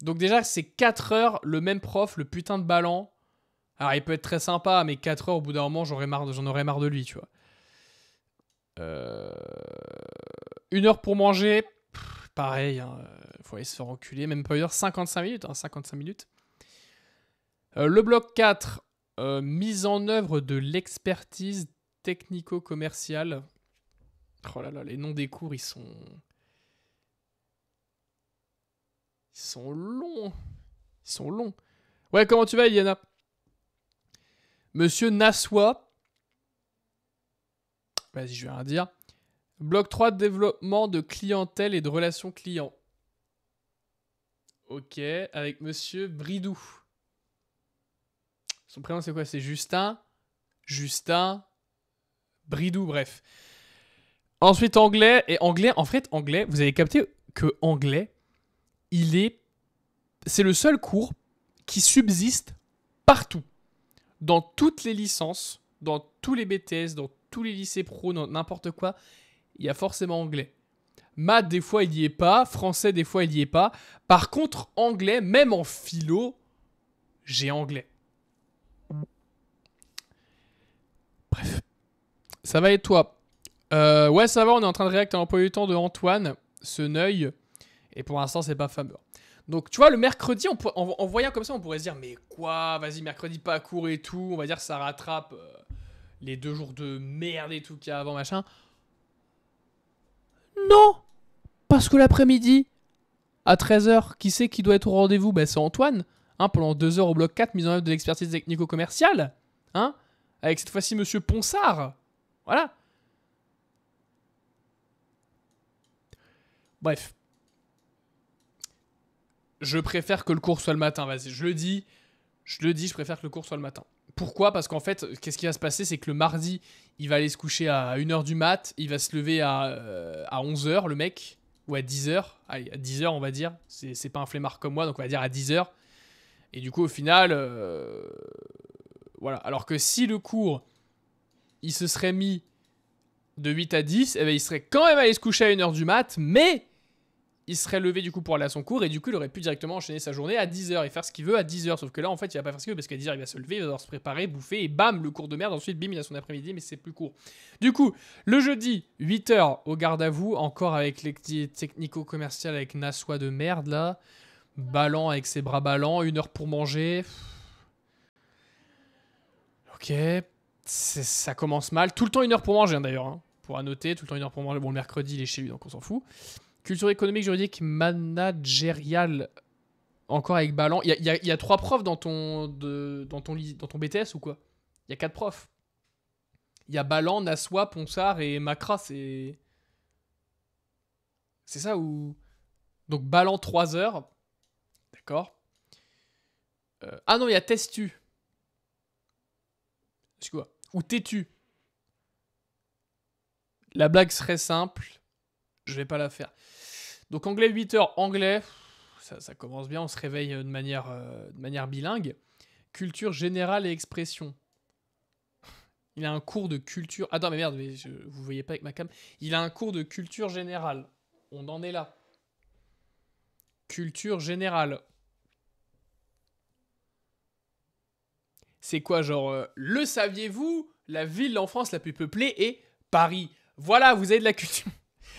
Donc déjà, c'est 4 heures, le même prof, le putain de Ballant. Alors, il peut être très sympa, mais 4 heures, au bout d'un moment, j'en aurais marre de lui, tu vois. 1 heure pour manger. Pareil, hein, faut aller se faire enculer. Même pas 1 heure, 55 minutes. Hein, 55 minutes. Le bloc 4, mise en œuvre de l'expertise technico-commerciale. Oh là là, les noms des cours, ils sont longs. Ils sont longs. Ouais, comment tu vas, Eliana? Monsieur Nassois. Vas-y, je vais rien dire. Bloc 3, développement de clientèle et de relations clients. Ok, avec monsieur Bridou. Son prénom, c'est quoi? C'est Justin. Justin. Bridou, bref. Ensuite, anglais. Et anglais, en fait, anglais, vous avez capté que anglais, c'est le seul cours qui subsiste partout. Dans toutes les licences, dans tous les BTS, dans tous les lycées pro, n'importe quoi, il y a forcément anglais. Maths, des fois, il y est pas. Français, des fois, il y est pas. Par contre, anglais, même en philo, j'ai anglais. Bref. Ça va et toi? Ouais, ça va, on est en train de réacter à l'emploi du temps de Antoine, ce neuil. Et pour l'instant, c'est pas fameux. Donc, tu vois, le mercredi, en voyant comme ça, on pourrait se dire, mais quoi, vas-y, mercredi pas court et tout. On va dire que ça rattrape les 2 jours de merde et tout qu'il y a avant, machin. Non! Parce que l'après-midi, à 13h, qui c'est qui doit être au rendez-vous? C'est Antoine. Hein, pendant 2 heures au bloc 4, mise en œuvre de l'expertise technico-commerciale. Hein, avec cette fois-ci Monsieur Ponsard. Voilà. Bref. Je préfère que le cours soit le matin, vas-y. Je le dis, je préfère que le cours soit le matin. Pourquoi? Parce qu'en fait, qu'est-ce qui va se passer? C'est que le mardi, il va aller se coucher à 1h du mat, il va se lever à 11h, le mec, ou à 10h. Allez, à 10h, on va dire. C'est pas un flemmard comme moi, donc on va dire à 10h. Et du coup, au final, voilà. Alors que si le cours, il se serait mis de 8 à 10, eh ben, il serait quand même allé se coucher à 1h du mat, mais il serait levé du coup pour aller à son cours, et du coup, il aurait pu directement enchaîner sa journée à 10h et faire ce qu'il veut à 10h. Sauf que là, en fait, il va pas faire ce qu'il veut, parce qu'à 10h, il va se lever, il va devoir se préparer, bouffer, et bam, le cours de merde. Ensuite, bim, il a son après-midi, mais c'est plus court. Du coup, le jeudi, 8h au garde à vous, encore avec les technico-commerciales avec Nassois de merde, là. Ballant avec ses bras ballants, 1h pour manger. Ok, ça commence mal. Tout le temps 1h pour manger, hein, d'ailleurs. Hein. Pour annoter, tout le temps 1h pour manger. Bon, le mercredi, il est chez lui, donc on s'en fout. Culture économique, juridique, managériale. Encore avec Ballant. Il y a 3 profs dans ton BTS ou quoi? Il y a 4 profs. Il y a Ballant, Nassois, Ponsard et Macra. C'est ça ou... Donc Ballant 3 heures. D'accord. Ah non, il y a Testu. C'est quoi? Ou Têtu. La blague serait simple. Je vais pas la faire. Donc anglais 8h, anglais. Ça commence bien, on se réveille de manière bilingue. Culture générale et expression. Il a un cours de culture... Ah non mais merde, vous voyez pas avec ma cam. Il a un cours de culture générale. On en est là. Culture générale. C'est quoi, genre, le saviez-vous? La ville en France la plus peuplée est Paris. Voilà, vous avez de la culture.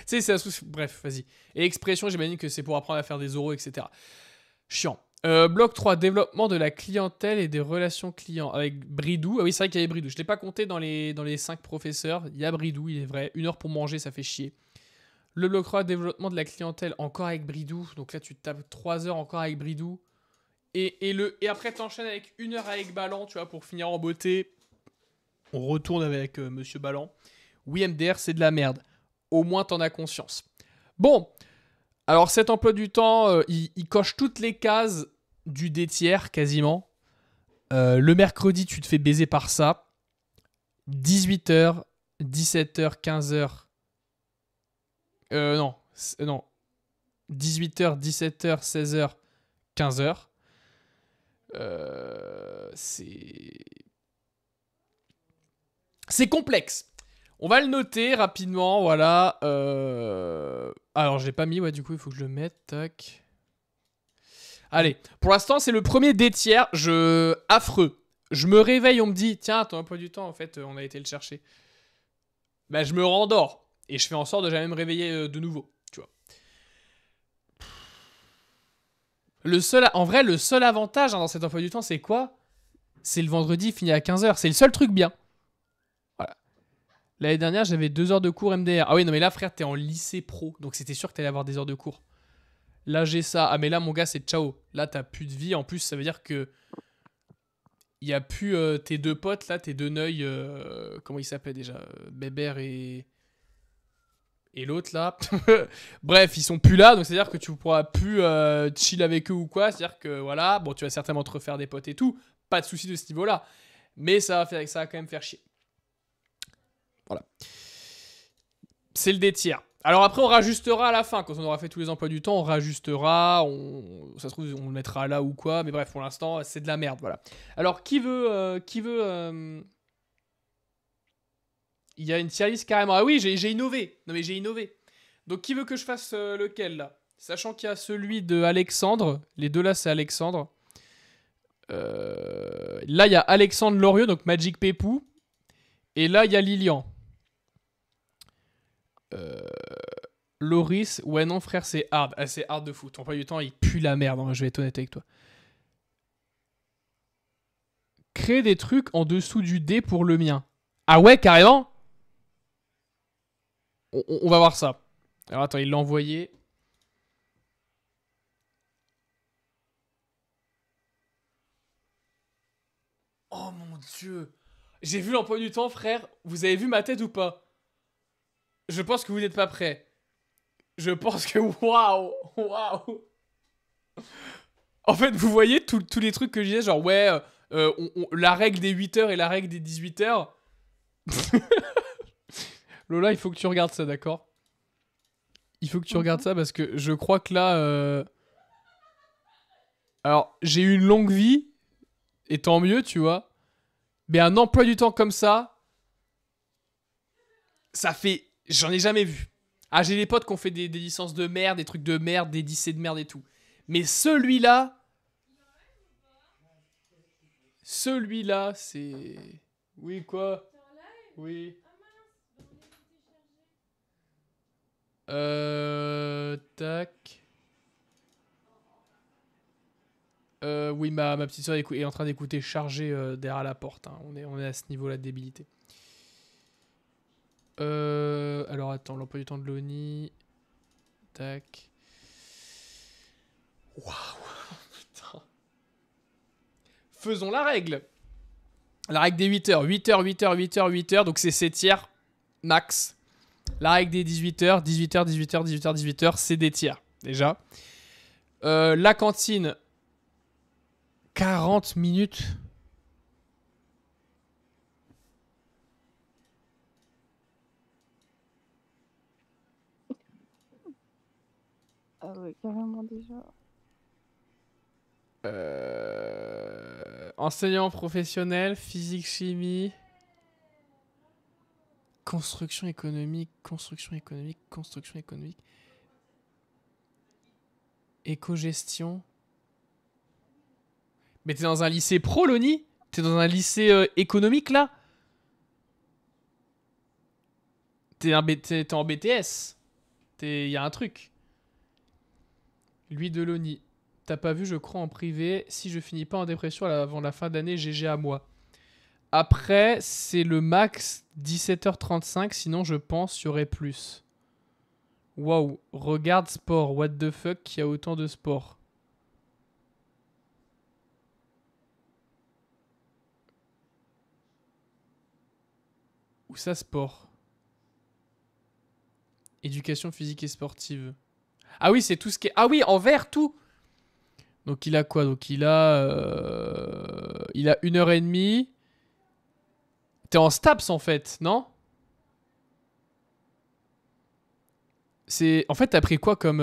Tu sais, c'est bref, vas-y. Et expression, j'imagine que c'est pour apprendre à faire des oraux, etc. Chiant. Bloc 3, développement de la clientèle et des relations clients avec Bridou. Ah oui, c'est vrai qu'il y avait Bridou. Je ne l'ai pas compté dans les 5 professeurs. Il y a Bridou, il est vrai. 1h pour manger, ça fait chier. Le bloc 3, développement de la clientèle, encore avec Bridou. Donc là, tu tapes 3 heures encore avec Bridou. Et après, t'enchaînes avec 1h avec Ballant, tu vois, pour finir en beauté. On retourne avec Monsieur Ballant. Oui, MDR, c'est de la merde. Au moins, t'en as conscience. Bon, alors cet emploi du temps, il coche toutes les cases du D-tiers, quasiment. Le mercredi, tu te fais baiser par ça. 18h, 17h, 15h. Non. 18h, 17h, 16h, 15h. C'est complexe. On va le noter rapidement, voilà. Alors, je l'ai pas mis, ouais, du coup, il faut que je le mette. Tac. Allez, pour l'instant, c'est le premier des tiers. Affreux. Je me réveille, on me dit, tiens, ton emploi du temps, en fait, on a été le chercher. Bah, je me rendors. Et je fais en sorte de jamais me réveiller de nouveau, tu vois. En vrai, le seul avantage dans cet emploi du temps, c'est quoi? C'est le vendredi fini à 15h. C'est le seul truc bien. Voilà. L'année dernière, j'avais 2 heures de cours MDR. Ah oui, non, mais là, frère, t'es en lycée pro. Donc, c'était sûr que t'allais avoir des heures de cours. Là, j'ai ça. Ah, mais là, mon gars, c'est ciao. Là, t'as plus de vie. En plus, ça veut dire que il n'y a plus tes 2 potes, là, tes 2 neuils. Comment ils s'appellent déjà? Bébert et l'autre, là. Bref, ils sont plus là. Donc, c'est-à-dire que tu pourras plus chill avec eux ou quoi. C'est-à-dire que, voilà, bon, tu vas certainement te refaire des potes et tout. Pas de souci de ce niveau-là. Mais ça va quand même faire chier. Voilà. C'est le D-tiers. Alors après, on rajustera à la fin. Quand on aura fait tous les emplois du temps, on rajustera. Ça se trouve, on le mettra là ou quoi. Mais bref, pour l'instant, c'est de la merde. Voilà. Alors, qui veut Il y a une tier list carrément. Ah oui, j'ai innové. Non mais j'ai innové. Donc qui veut que je fasse lequel là? Sachant qu'il y a celui de Alexandre. Les deux là, c'est Alexandre. Là, il y a Alexandre Lorieux, donc Magic Pepou. Et là, il y a Lilian. Loris. Ouais, non, frère, c'est hard. Ah, c'est hard de fou. Ton emploi du temps, il pue la merde. Hein, je vais être honnête avec toi. Créer des trucs en dessous du dé pour le mien. Ah ouais, carrément? On va voir ça. Alors attends, il l'a envoyé. Oh mon dieu. J'ai vu l'emploi du temps, frère. Vous avez vu ma tête ou pas? Je pense que vous n'êtes pas prêts. Je pense que... Waouh. Waouh. En fait, vous voyez tous les trucs que je disais, genre, ouais, la règle des 8 heures et la règle des 18 heures. Lola, il faut que tu regardes ça, d'accord? Il faut que tu regardes ça parce que je crois que là... Alors, j'ai eu une longue vie, et tant mieux, tu vois. Mais un emploi du temps comme ça fait... J'en ai jamais vu. Ah, j'ai des potes qui ont fait des licences de merde, des trucs de merde, des lycées de merde et tout. Mais celui-là... Celui-là, c'est... Oui, quoi? Oui. Tac. Oui, ma petite soeur est en train d'écouter charger derrière la porte. Hein. On est à ce niveau-là de débilité. Alors attends, l'emploi du temps de l'ONI. Tac. Waouh. Putain. Faisons la règle. La règle des 8 heures. 8 heures, 8 heures, 8 heures, 8 heures. Donc c'est 7 tiers max. La règle des 18 heures. 18 heures, 18 heures, 18 heures, 18 heures. C'est des tiers. Déjà. La cantine. 40 minutes. Ah ouais, carrément déjà. Enseignant professionnel, physique, chimie, construction économique, construction économique, construction économique, éco-gestion. Mais t'es dans un lycée pro, Loni? T'es dans un lycée économique, là? T'es en BTS. Y a un truc. Lui de Loni. T'as pas vu, je crois, en privé. Si je finis pas en dépression avant la fin d'année, GG à moi. Après, c'est le max 17h35. Sinon, je pense qu'il y aurait plus. Waouh. Regarde sport. What the fuck, qu'il y a autant de sport. Où ça, sport? Éducation physique et sportive. Ah oui, c'est tout ce qui est... Ah oui, en vert, tout. Donc il a quoi? Donc il a 1h30. T'es en STAPS en fait, non? C'est... En fait, t'as pris quoi comme...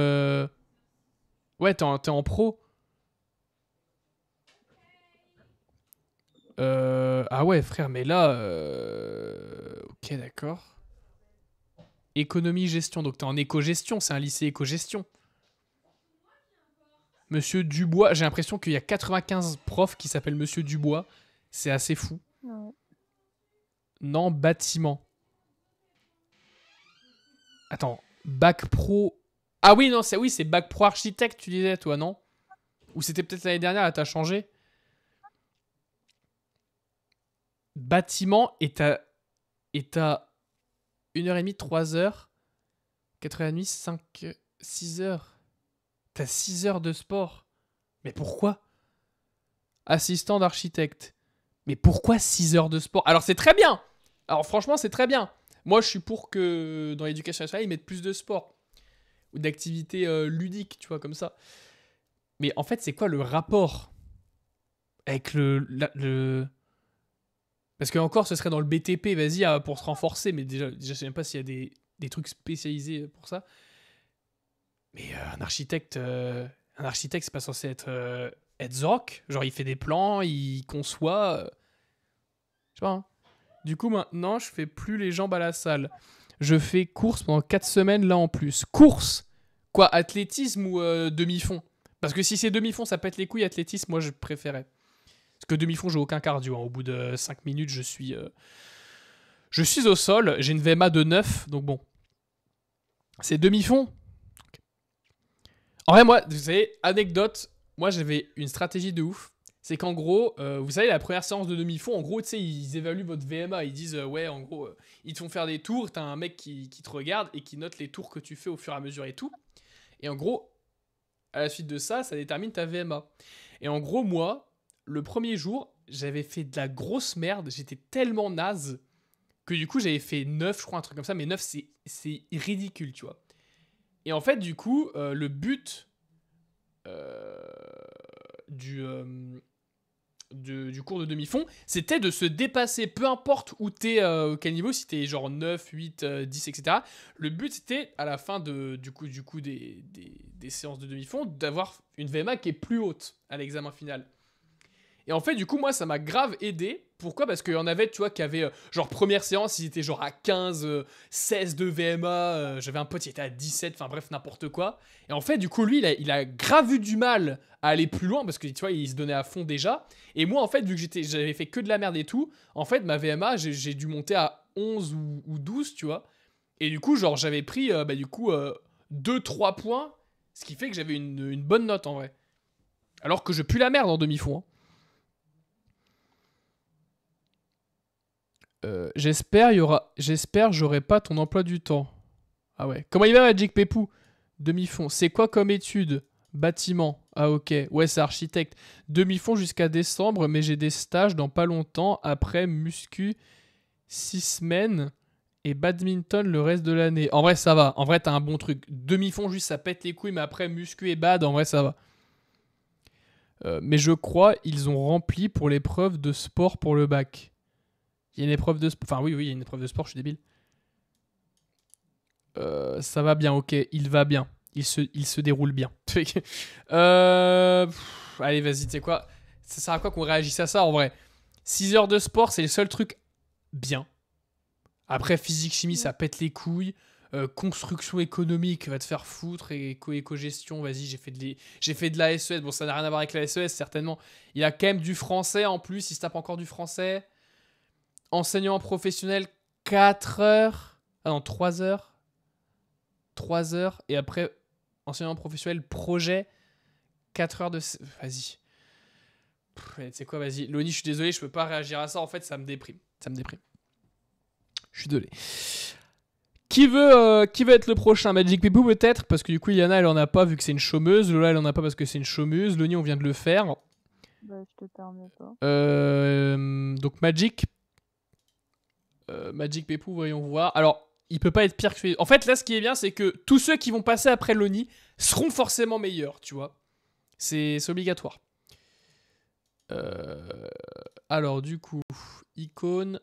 Ouais, t'es en pro. Ah ouais, frère, mais là... Ok, d'accord. Économie, gestion. Donc t'es en éco-gestion, c'est un lycée éco-gestion. Monsieur Dubois, j'ai l'impression qu'il y a 95 profs qui s'appellent Monsieur Dubois. C'est assez fou. Ouais. Non, bâtiment. Attends, bac pro... Ah oui, non, c'est bac pro architecte, tu disais, toi, non? Ou c'était peut-être l'année dernière, là, t'as changé? Bâtiment, et t'as 1h30, 3h, 4h30, 5, 6h. T'as 6 heures de sport. Mais pourquoi? Assistant d'architecte. Mais pourquoi 6 heures de sport? Alors c'est très bien. Alors franchement, c'est très bien. Moi, je suis pour que dans l'éducation nationale, ils mettent plus de sport. Ou d'activités ludiques, tu vois, comme ça. Mais en fait, c'est quoi le rapport avec Parce que encore, ce serait dans le BTP, vas-y, pour se renforcer. Mais déjà je sais même pas s'il y a des trucs spécialisés pour ça. Mais un architecte, c'est pas censé être Zork. Genre, il fait des plans, il conçoit. Je sais pas. Hein. Du coup, maintenant, je fais plus les jambes à la salle. Je fais course pendant 4 semaines là en plus. Course? Quoi, athlétisme ou demi-fond? Parce que si c'est demi-fond, ça pète les couilles. Athlétisme, moi, je préférais. Parce que demi-fond, j'ai aucun cardio. Hein. Au bout de 5 minutes, je suis au sol. J'ai une VMA de 9. Donc bon. C'est demi-fond. En vrai, moi, vous savez, anecdote. Moi, j'avais une stratégie de ouf. C'est qu'en gros, vous savez, la première séance de demi-fond, en gros, tu sais, ils évaluent votre VMA. Ils disent, ouais, en gros, ils te font faire des tours. T'as un mec qui te regarde et qui note les tours que tu fais au fur et à mesure et tout. Et en gros, à la suite de ça, ça détermine ta VMA. Et en gros, moi, le premier jour, j'avais fait de la grosse merde. J'étais tellement naze que du coup, j'avais fait 9, je crois, un truc comme ça. Mais 9, c'est ridicule, tu vois. Et en fait, du coup, le but du cours de demi-fond, c'était de se dépasser, peu importe où t'es, quel niveau, si t'es genre 9, 8, 10, etc. Le but, c'était, à la fin du coup des séances de demi-fond, d'avoir une VMA qui est plus haute à l'examen final. Et en fait, du coup, moi, ça m'a grave aidé. Pourquoi? Parce qu'il y en avait, tu vois, qui avaient, genre, première séance, ils étaient genre à 15, 16 de VMA. J'avais un pote, il était à 17, enfin bref, n'importe quoi. Et en fait, du coup, lui, il a grave eu du mal à aller plus loin, parce que, tu vois, il se donnait à fond déjà. Et moi, en fait, vu que j'avais fait que de la merde et tout, en fait, ma VMA, j'ai dû monter à 11 ou 12, tu vois. Et du coup, genre, j'avais pris, 2-3 points, ce qui fait que j'avais une bonne note, en vrai. Alors que je pue la merde en demi-fond, hein. J'espère j'aurai pas ton emploi du temps. Ah ouais. Comment il va Magic Pepou? Demi-fond. C'est quoi comme étude? Bâtiment. Ah ok. Ouais, c'est architecte. Demi-fond jusqu'à décembre, mais j'ai des stages dans pas longtemps. Après muscu 6 semaines et badminton le reste de l'année. En vrai, ça va. En vrai, t'as un bon truc. Demi-fond juste ça pète les couilles, mais après muscu et bad, en vrai, ça va. Mais je crois ils ont rempli pour l'épreuve de sport pour le bac. Il y a une épreuve de sport. Enfin, oui, il y a une épreuve de sport, je suis débile. Ça va bien, ok. Il va bien. Il se déroule bien. Allez, vas-y, tu sais quoi? Ça sert à quoi qu'on réagisse à ça en vrai? 6 heures de sport, c'est le seul truc bien. Après, physique, chimie, ça pète les couilles. Construction économique, va te faire foutre. Et éco-gestion, vas-y, j'ai fait de la SES. Bon, ça n'a rien à voir avec la SES, certainement. Il y a quand même du français en plus. Il se tape encore du français. Enseignement professionnel, 4 heures. Ah non, 3 heures. 3 heures. Et après, enseignement professionnel, projet, 4 heures de... Vas-y. Tu sais quoi, vas-y. Loni, je suis désolé, je peux pas réagir à ça. En fait, ça me déprime. Ça me déprime. Je suis désolé. Qui veut être le prochain? Magic Pepou peut-être? Parce que du coup, Iliana, elle en a pas vu que c'est une chômeuse. Lola, elle en a pas parce que c'est une chômeuse. Loni, on vient de le faire. Bah, je te permets pas. Donc, Magic Pepou, voyons voir. Alors, il peut pas être pire que... En fait, là, ce qui est bien, c'est que tous ceux qui vont passer après Loni seront forcément meilleurs, tu vois. C'est obligatoire. Alors, du coup, icône,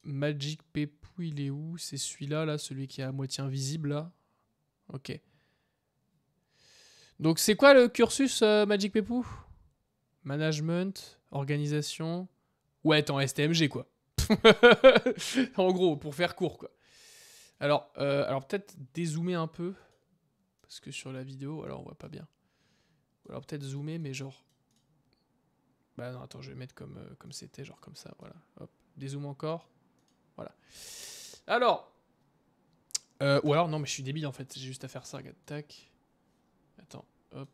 Magic Pepou, il est où? C'est celui-là, là, celui qui est à moitié invisible, là. Ok. Donc, c'est quoi le cursus Magic Pepou? Management, organisation... Ouais, t'es en STMG, quoi. En gros, pour faire court, quoi. Alors peut-être dézoomer un peu. Parce que sur la vidéo, alors on voit pas bien. Alors peut-être zoomer, mais genre... Bah non, attends, je vais mettre comme c'était, genre comme ça, voilà. Hop, dézoom encore. Voilà. Alors... ou alors, non, mais je suis débile, en fait. J'ai juste à faire ça, regarde, tac. Attends, hop.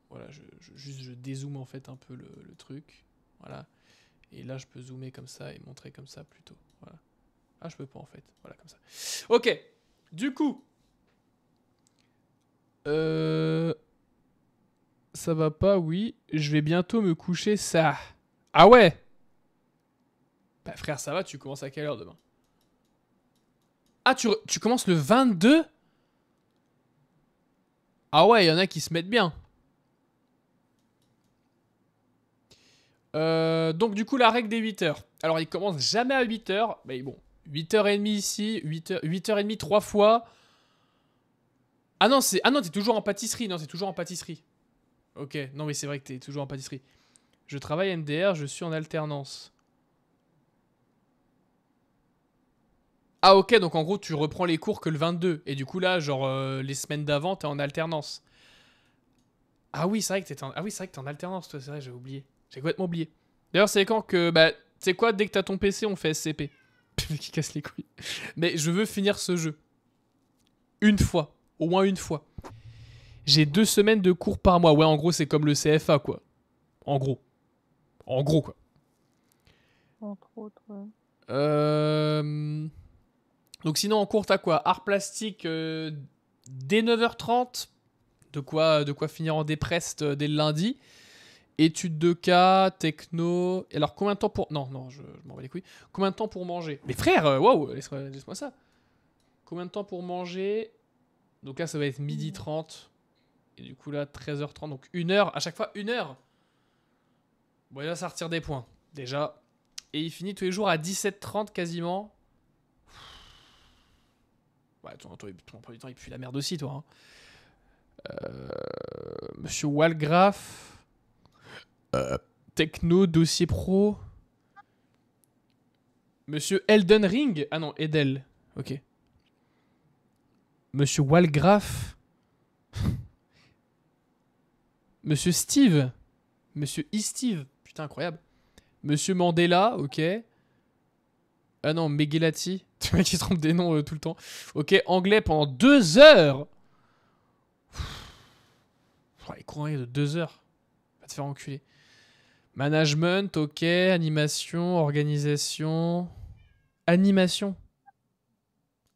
Voilà, je dézoome, en fait, un peu le truc. Voilà. Et là, je peux zoomer comme ça et montrer comme ça, plutôt. Voilà. Ah, je peux pas, en fait. Voilà, comme ça. Ok. Du coup... Ça va pas, oui. Je vais bientôt me coucher, ça. Ah ouais? Bah frère, ça va, tu commences à quelle heure demain? Ah, tu commences le 22? Ah ouais, il y en a qui se mettent bien. Donc du coup, la règle des 8 heures. Alors, il commence jamais à 8 heures. Mais bon, 8h30 ici, 8h30 3 fois. Ah non, t'es toujours en pâtisserie. Non, c'est toujours en pâtisserie. Ok, non mais c'est vrai que t'es toujours en pâtisserie. Je travaille MDR, je suis en alternance. Ah ok, donc en gros tu reprends les cours que le 22. Et du coup là, genre les semaines d'avant, t'es en alternance. Ah oui, c'est vrai que t'es en alternance, toi, c'est vrai, j'ai oublié. J'ai complètement oublié. D'ailleurs, c'est quand que... Bah, tu sais quoi, dès que t'as ton PC, on fait SCP. Qui casse les couilles. Mais je veux finir ce jeu. Une fois. Au moins une fois. J'ai 2 semaines de cours par mois. Ouais, en gros, c'est comme le CFA, quoi. En gros. En gros, quoi. Entre autres, ouais. Donc sinon, en cours, t'as quoi? Art plastique dès 9h30. De quoi finir en dépreste dès le lundi. Études de cas, techno. Et alors, combien de temps pour. Non, non, je m'en bats les couilles. Combien de temps pour manger? Mais frère, waouh, laisse-moi ça. Combien de temps pour manger? Donc là, ça va être midi 30. Et du coup, là, 13h30. Donc 1 heure. À chaque fois, 1 heure. Bon, et là, ça retire des points. Déjà. Et il finit tous les jours à 17h30 quasiment. Ouais, ton emploi du temps, il pue la merde aussi, toi. Hein. Monsieur Walgraf. Techno, dossier pro. Monsieur Elden Ring. Ah non, Edel. Ok. Monsieur Walgraf. Monsieur Steve. Monsieur E-Steve. Putain, incroyable. Monsieur Mandela, ok. Ah non, Megelati. Tu vois qui se trompe des noms tout le temps. Ok, anglais pendant 2 heures. Les cours de 2 heures. Va te faire enculer. Management, ok. Animation, organisation. Animation.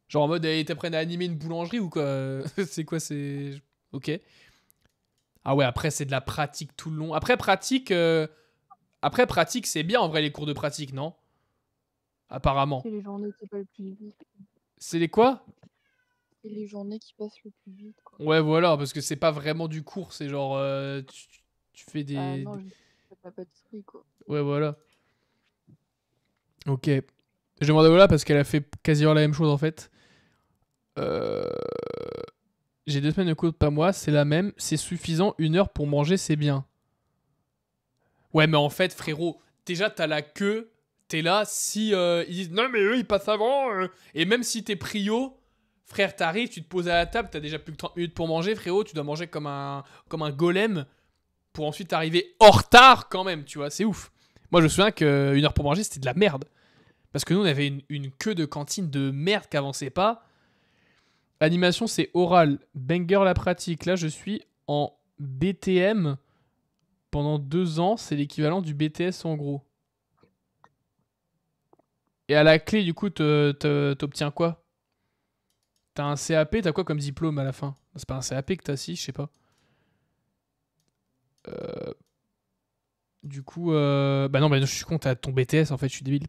Genre en mode, ils t'apprennent à animer une boulangerie ou quoi? C'est quoi, c'est. Ok. Ah ouais, après, c'est de la pratique tout le long. Après pratique, c'est bien en vrai les cours de pratique, non? Apparemment. C'est les journées qui passent le plus vite. C'est les quoi? C'est les journées qui passent le plus vite, quoi. Ouais, voilà, parce que c'est pas vraiment du cours, c'est genre. Tu fais Ah des. non, je fais de la pâtisserie, quoi. Ouais, voilà. Ok. Je demande à Ola parce qu'elle a fait quasiment la même chose en fait. Euh, J'ai 2 semaines de cours, pas moi, c'est la même. C'est suffisant, 1 heure pour manger, c'est bien. Ouais, mais en fait, frérot, déjà, t'as la queue. T'es là, si ils disent non, mais eux, ils passent avant. Et même si t'es prio, frère, t'arrives, tu te poses à la table, t'as déjà plus que 30 minutes pour manger, frérot. Tu dois manger comme un golem pour ensuite arriver en retard quand même, tu vois. C'est ouf. Moi, je me souviens que 1 heure pour manger, c'était de la merde. Parce que nous, on avait une queue de cantine de merde qui avançait pas. Animation, c'est oral. Banger la pratique. Là, je suis en BTM pendant 2 ans. C'est l'équivalent du BTS en gros. Et à la clé, du coup, t'obtiens quoi? T'as un CAP, t'as quoi comme diplôme à la fin? C'est pas un CAP que t'as, si, je sais pas. Du coup, bah non, bah, je suis con, t'as ton BTS en fait, je suis débile.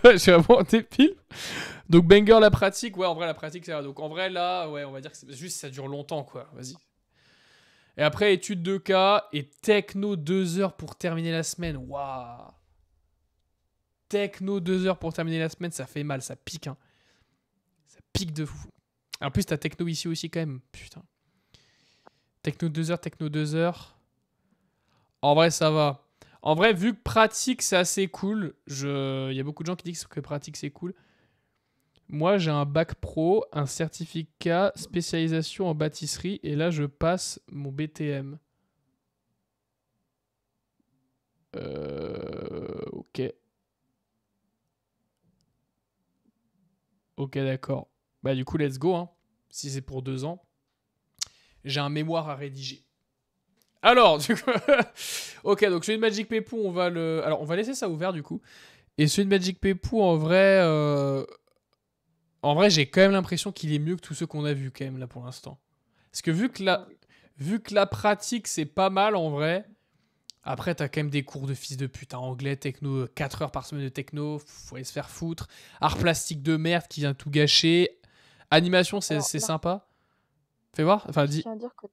Je suis vraiment débile. Donc, banger la pratique, ouais, en vrai, la pratique, ça va. Donc, en vrai, là, ouais, on va dire que c'est juste ça dure longtemps, quoi. Vas-y. Et après, étude de cas et techno 2 heures pour terminer la semaine. Waouh. Techno 2 heures pour terminer la semaine, ça fait mal, ça pique, hein. Ça pique de fou. En plus, t'as techno ici aussi, quand même. Putain. Techno 2 heures, techno 2 heures. En vrai, ça va. En vrai, vu que pratique, c'est assez cool, il y a beaucoup de gens qui disent que pratique, c'est cool. Moi, j'ai un bac pro, un certificat spécialisation en pâtisserie, et là, je passe mon BTM. Ok. Ok, d'accord. Bah, du coup, let's go, hein. Si c'est pour 2 ans. J'ai un mémoire à rédiger. Alors, du coup. Ok, donc celui de Magic Pepou, on va le. Alors, on va laisser ça ouvert, du coup. Et celui de Magic Pepou, en vrai. En vrai, j'ai quand même l'impression qu'il est mieux que tous ceux qu'on a vus, quand même, là, pour l'instant. Parce que vu que la pratique, c'est pas mal, en vrai. Après, t'as quand même des cours de fils de pute. Hein. Anglais, techno, 4 heures par semaine de techno. Faut aller se faire foutre. Art plastique de merde qui vient tout gâcher. Animation, c'est Alors là, sympa. Fais voir. Enfin, je dis. tiens à dire que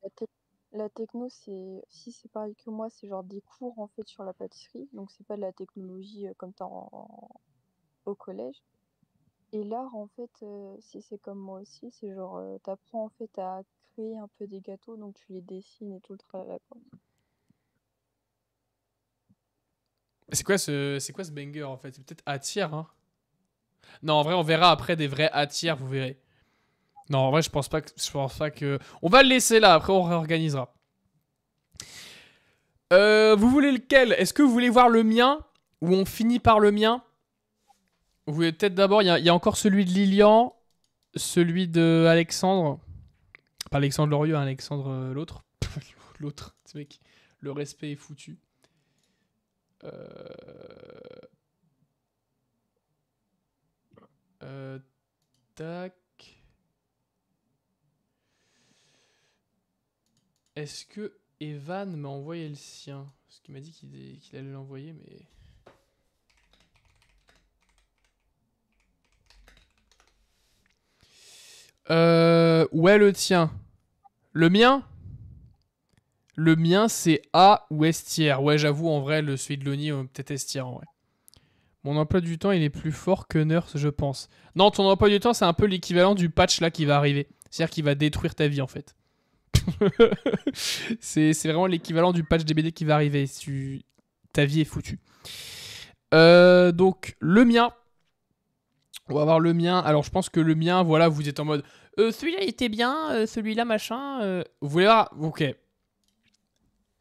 la techno, si c'est pareil que moi, c'est genre des cours en fait sur la pâtisserie. Donc c'est pas de la technologie comme t'as au collège. Et l'art, en fait, si c'est comme moi aussi, c'est genre t'apprends en fait à créer un peu des gâteaux, donc tu les dessines et tout le tralala, quoi. C'est quoi ce banger, en fait? C'est peut-être à tiers, hein. Non, en vrai, on verra après des vrais A tiers, vous verrez. Non, en vrai, je pense pas que... On va le laisser là, après on réorganisera. Vous voulez lequel? Est-ce que vous voulez voir le mien? Ou on finit par le mien? Vous voulez peut-être d'abord... Il y a encore celui de Lilian. Celui de Alexandre. Pas Alexandre Lorieux, hein, Alexandre l'autre. L'autre, ce mec. Le respect est foutu. Tac. Est-ce que Evan m'a envoyé le sien? Parce qu'il m'a dit qu'il allait l'envoyer, mais... Ouais, le tien. Le mien? Le mien, c'est A ou S tiers. Ouais, j'avoue, en vrai, celui de Loni, peut-être S tiers, en vrai. Mon emploi du temps, il est plus fort que Nurse, je pense. Non, ton emploi du temps, c'est un peu l'équivalent du patch, là, qui va arriver. C'est-à-dire qu'il va détruire ta vie, en fait. c'est vraiment l'équivalent du patch DBD qui va arriver. Ta vie est foutue. Donc, le mien... On va voir le mien. Alors, je pense que le mien, voilà, vous êtes en mode... celui-là, il était bien, celui-là, machin... Vous voulez voir... Ok.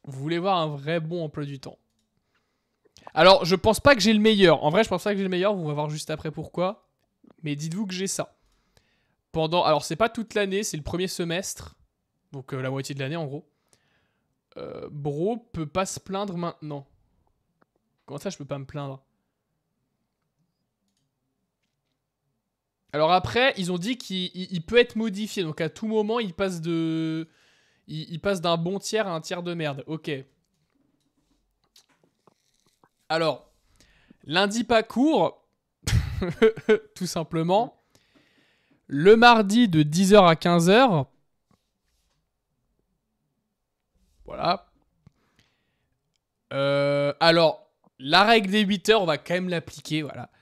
Vous voulez voir un vrai bon emploi du temps. Alors, je pense pas que j'ai le meilleur. En vrai, je pense pas que j'ai le meilleur. Vous va voir juste après pourquoi. Mais dites-vous que j'ai ça. Alors, c'est pas toute l'année, c'est le premier semestre. Donc, la moitié de l'année, en gros. Bro peut pas se plaindre maintenant. Comment ça, je peux pas me plaindre? Alors après, ils ont dit qu'il peut être modifié. Donc, à tout moment, il passe de... Il passe d'un bon tiers à un tiers de merde. Ok. Alors, lundi pas court, tout simplement. Le mardi de 10h à 15h. Voilà. Alors, la règle des 8h, on va quand même l'appliquer, voilà.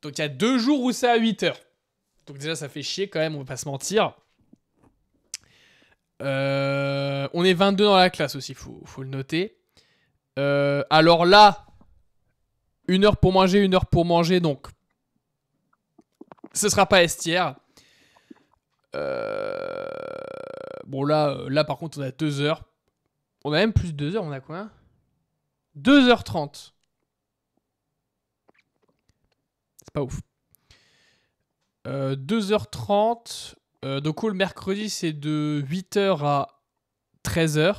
Donc, il y a 2 jours où c'est à 8h. Donc déjà, ça fait chier quand même, on va pas se mentir. On est 22 dans la classe aussi, faut le noter. Alors là, 1h pour manger, 1h pour manger, donc ce sera pas estière. Bon là par contre on a 2 heures. On a même plus de 2 heures, on a quoi? 2h30. C'est pas ouf. 2h30. Donc le mercredi c'est de 8h à 13h.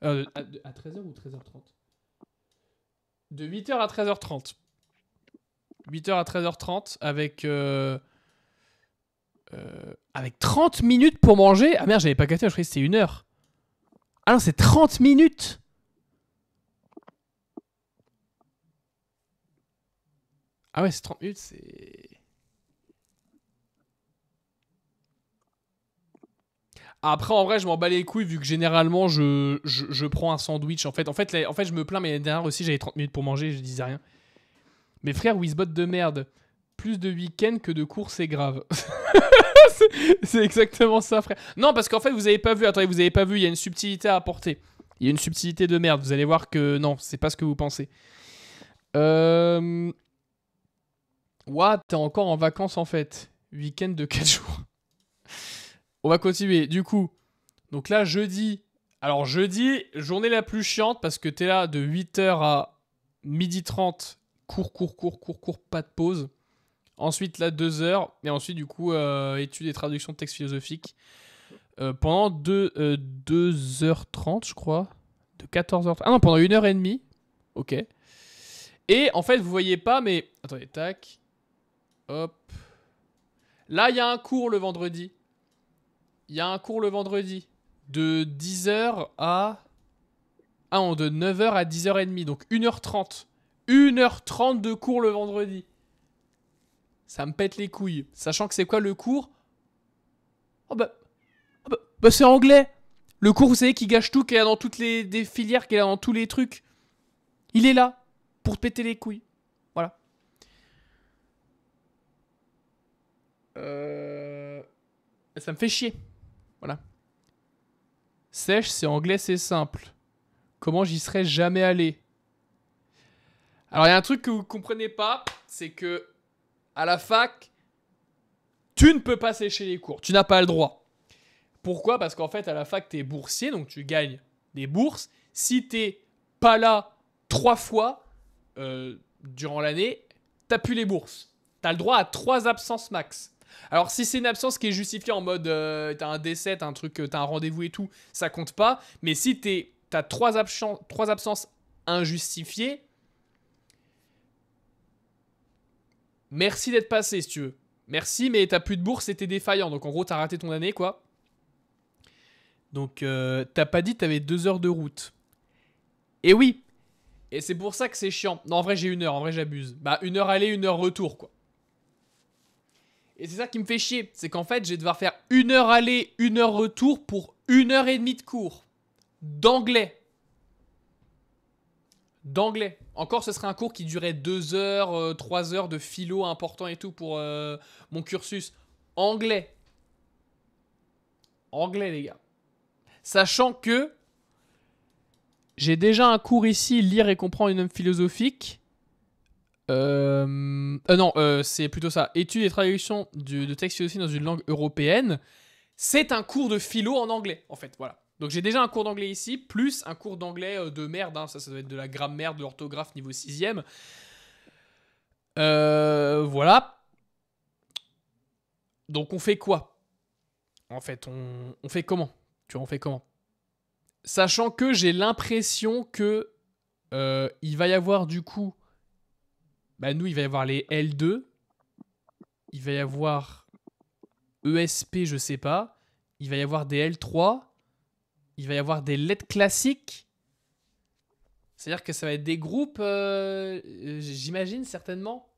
À 13h ou 13h30? De 8h à 13h30. 8h à 13h30 avec 30 minutes pour manger. Ah merde, j'avais pas capté, je croyais que c'était 1 heure. Ah non, c'est 30 minutes. Ah ouais, c'est 30 minutes, c'est... Après, en vrai, je m'en bats les couilles vu que généralement, je prends un sandwich. En fait, je me plains, mais l'année dernière aussi, j'avais 30 minutes pour manger, je disais rien. Mes frères, Wizbot de merde. Plus de week-end que de cours, c'est grave. C'est exactement ça, frère. Non, parce qu'en fait, vous avez pas vu. Attendez, vous avez pas vu. Il y a une subtilité à apporter. Il y a une subtilité de merde. Vous allez voir que non, c'est pas ce que vous pensez. What? T'es encore en vacances en fait. Week-end de 4 jours. On va continuer. Du coup, donc là, jeudi. Alors, jeudi, journée la plus chiante parce que t'es là de 8h à 12h30. Cours, pas de pause. Ensuite, là, 2 heures. Et ensuite, du coup, études et traductions de textes philosophiques. Pendant 2h30, je crois. De 14h30. Ah non, pendant 1h30. Ok. Et en fait, vous voyez pas, mais... Attendez, tac. Hop. Là, il y a un cours le vendredi. De 10h à... Ah non, de 9h à 10h30. Donc 1h30. 1h30 de cours le vendredi. Ça me pète les couilles. Sachant que c'est quoi le cours? Oh bah c'est anglais. Le cours, vous savez, qui gâche tout, qui est là dans toutes les des filières, qui est là dans tous les trucs. Il est là pour te péter les couilles. Voilà. Ça me fait chier. Voilà. Sèche, c'est anglais, c'est simple. Comment j'y serais jamais allé? Alors, il y a un truc que vous comprenez pas, c'est que à la fac, tu ne peux pas sécher les cours. Tu n'as pas le droit. Pourquoi? Parce qu'en fait, à la fac, tu es boursier, donc tu gagnes des bourses. Si tu n'es pas là 3 fois durant l'année, tu n'as plus les bourses. Tu as le droit à 3 absences max. Alors, si c'est une absence qui est justifiée en mode t'as un décès, t'as un truc, t'as un rendez-vous et tout, ça compte pas. Mais si t'as 3 absences injustifiées, merci d'être passé si tu veux. Merci, mais t'as plus de bourse et t'es défaillant. Donc en gros, t'as raté ton année, quoi. Donc t'as pas dit que t'avais 2 heures de route. Et oui. Et c'est pour ça que c'est chiant. Non, en vrai, j'ai 1 heure. En vrai, j'abuse. Bah, 1 heure aller, 1 heure retour, quoi. Et c'est ça qui me fait chier. C'est qu'en fait, je vais devoir faire 1 heure aller, 1 heure retour pour 1 heure et demie de cours. D'anglais. D'anglais. Encore, ce serait un cours qui durait 2 heures, 3 heures de philo important et tout pour mon cursus. Anglais. Anglais, les gars. Sachant que j'ai déjà un cours ici, lire et comprendre une œuvre philosophique. Non, c'est plutôt ça. Études et traduction de textes philosophiques dans une langue européenne. C'est un cours de philo en anglais, en fait, voilà. Donc j'ai déjà un cours d'anglais ici, plus un cours d'anglais de merde, hein. Ça doit être de la grammaire, de l'orthographe niveau 6ème. Voilà. Donc on fait quoi? En fait, on fait comment? Tu vois, on fait comment? Sachant que j'ai l'impression que il va y avoir du coup... Bah nous, il va y avoir les L2. Il va y avoir ESP, je sais pas. Il va y avoir des L3. Il va y avoir des lettres classiques. C'est-à-dire que ça va être des groupes, j'imagine, certainement.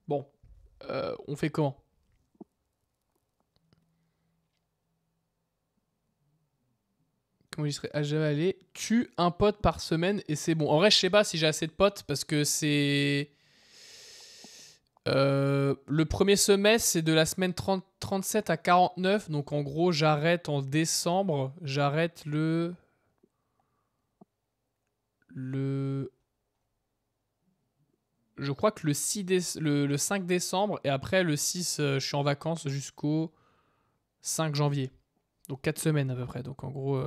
Bon, on fait comment? Comment j'y serais? Ah, j'avais allé. Tue un pote par semaine et c'est bon. En vrai, je sais pas si j'ai assez de potes parce que c'est... le premier semestre, c'est de la semaine 37 à 49. Donc en gros, j'arrête en décembre. J'arrête le... Je crois que le 5 décembre. Et après, le 6, je suis en vacances jusqu'au 5 janvier. Donc 4 semaines à peu près. Donc en gros...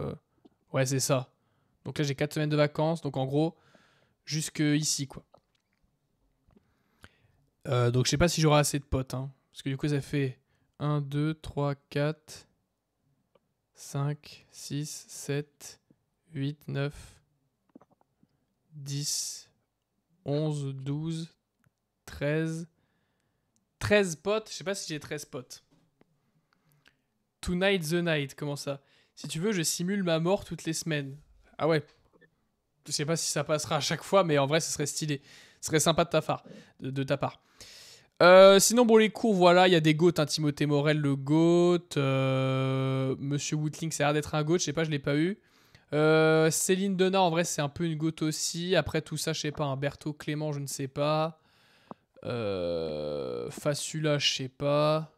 Ouais, c'est ça. Donc là, j'ai 4 semaines de vacances. Donc en gros, jusque ici, quoi. Donc je sais pas si j'aurai assez de potes. Hein. Parce que du coup, ça fait 1, 2, 3, 4, 5, 6, 7, 8, 9, 10, 11, 12, 13. 13 potes. Je sais pas si j'ai 13 potes. Tonight the night. Comment ça? Si tu veux, je simule ma mort toutes les semaines. Ah ouais. Je sais pas si ça passera à chaque fois, mais en vrai, ce serait stylé. Ce serait sympa de ta part. Sinon, bon, les cours, voilà, il y a des GOAT, hein, Timothée Morel, le GOAT, Monsieur Wootling, ça a l'air d'être un GOAT, je sais pas, je l'ai pas eu. Céline Donat, en vrai, c'est un peu une GOAT aussi. Après tout ça, je sais pas, un Berthaud Clément, je ne sais pas. Fassula, je sais pas.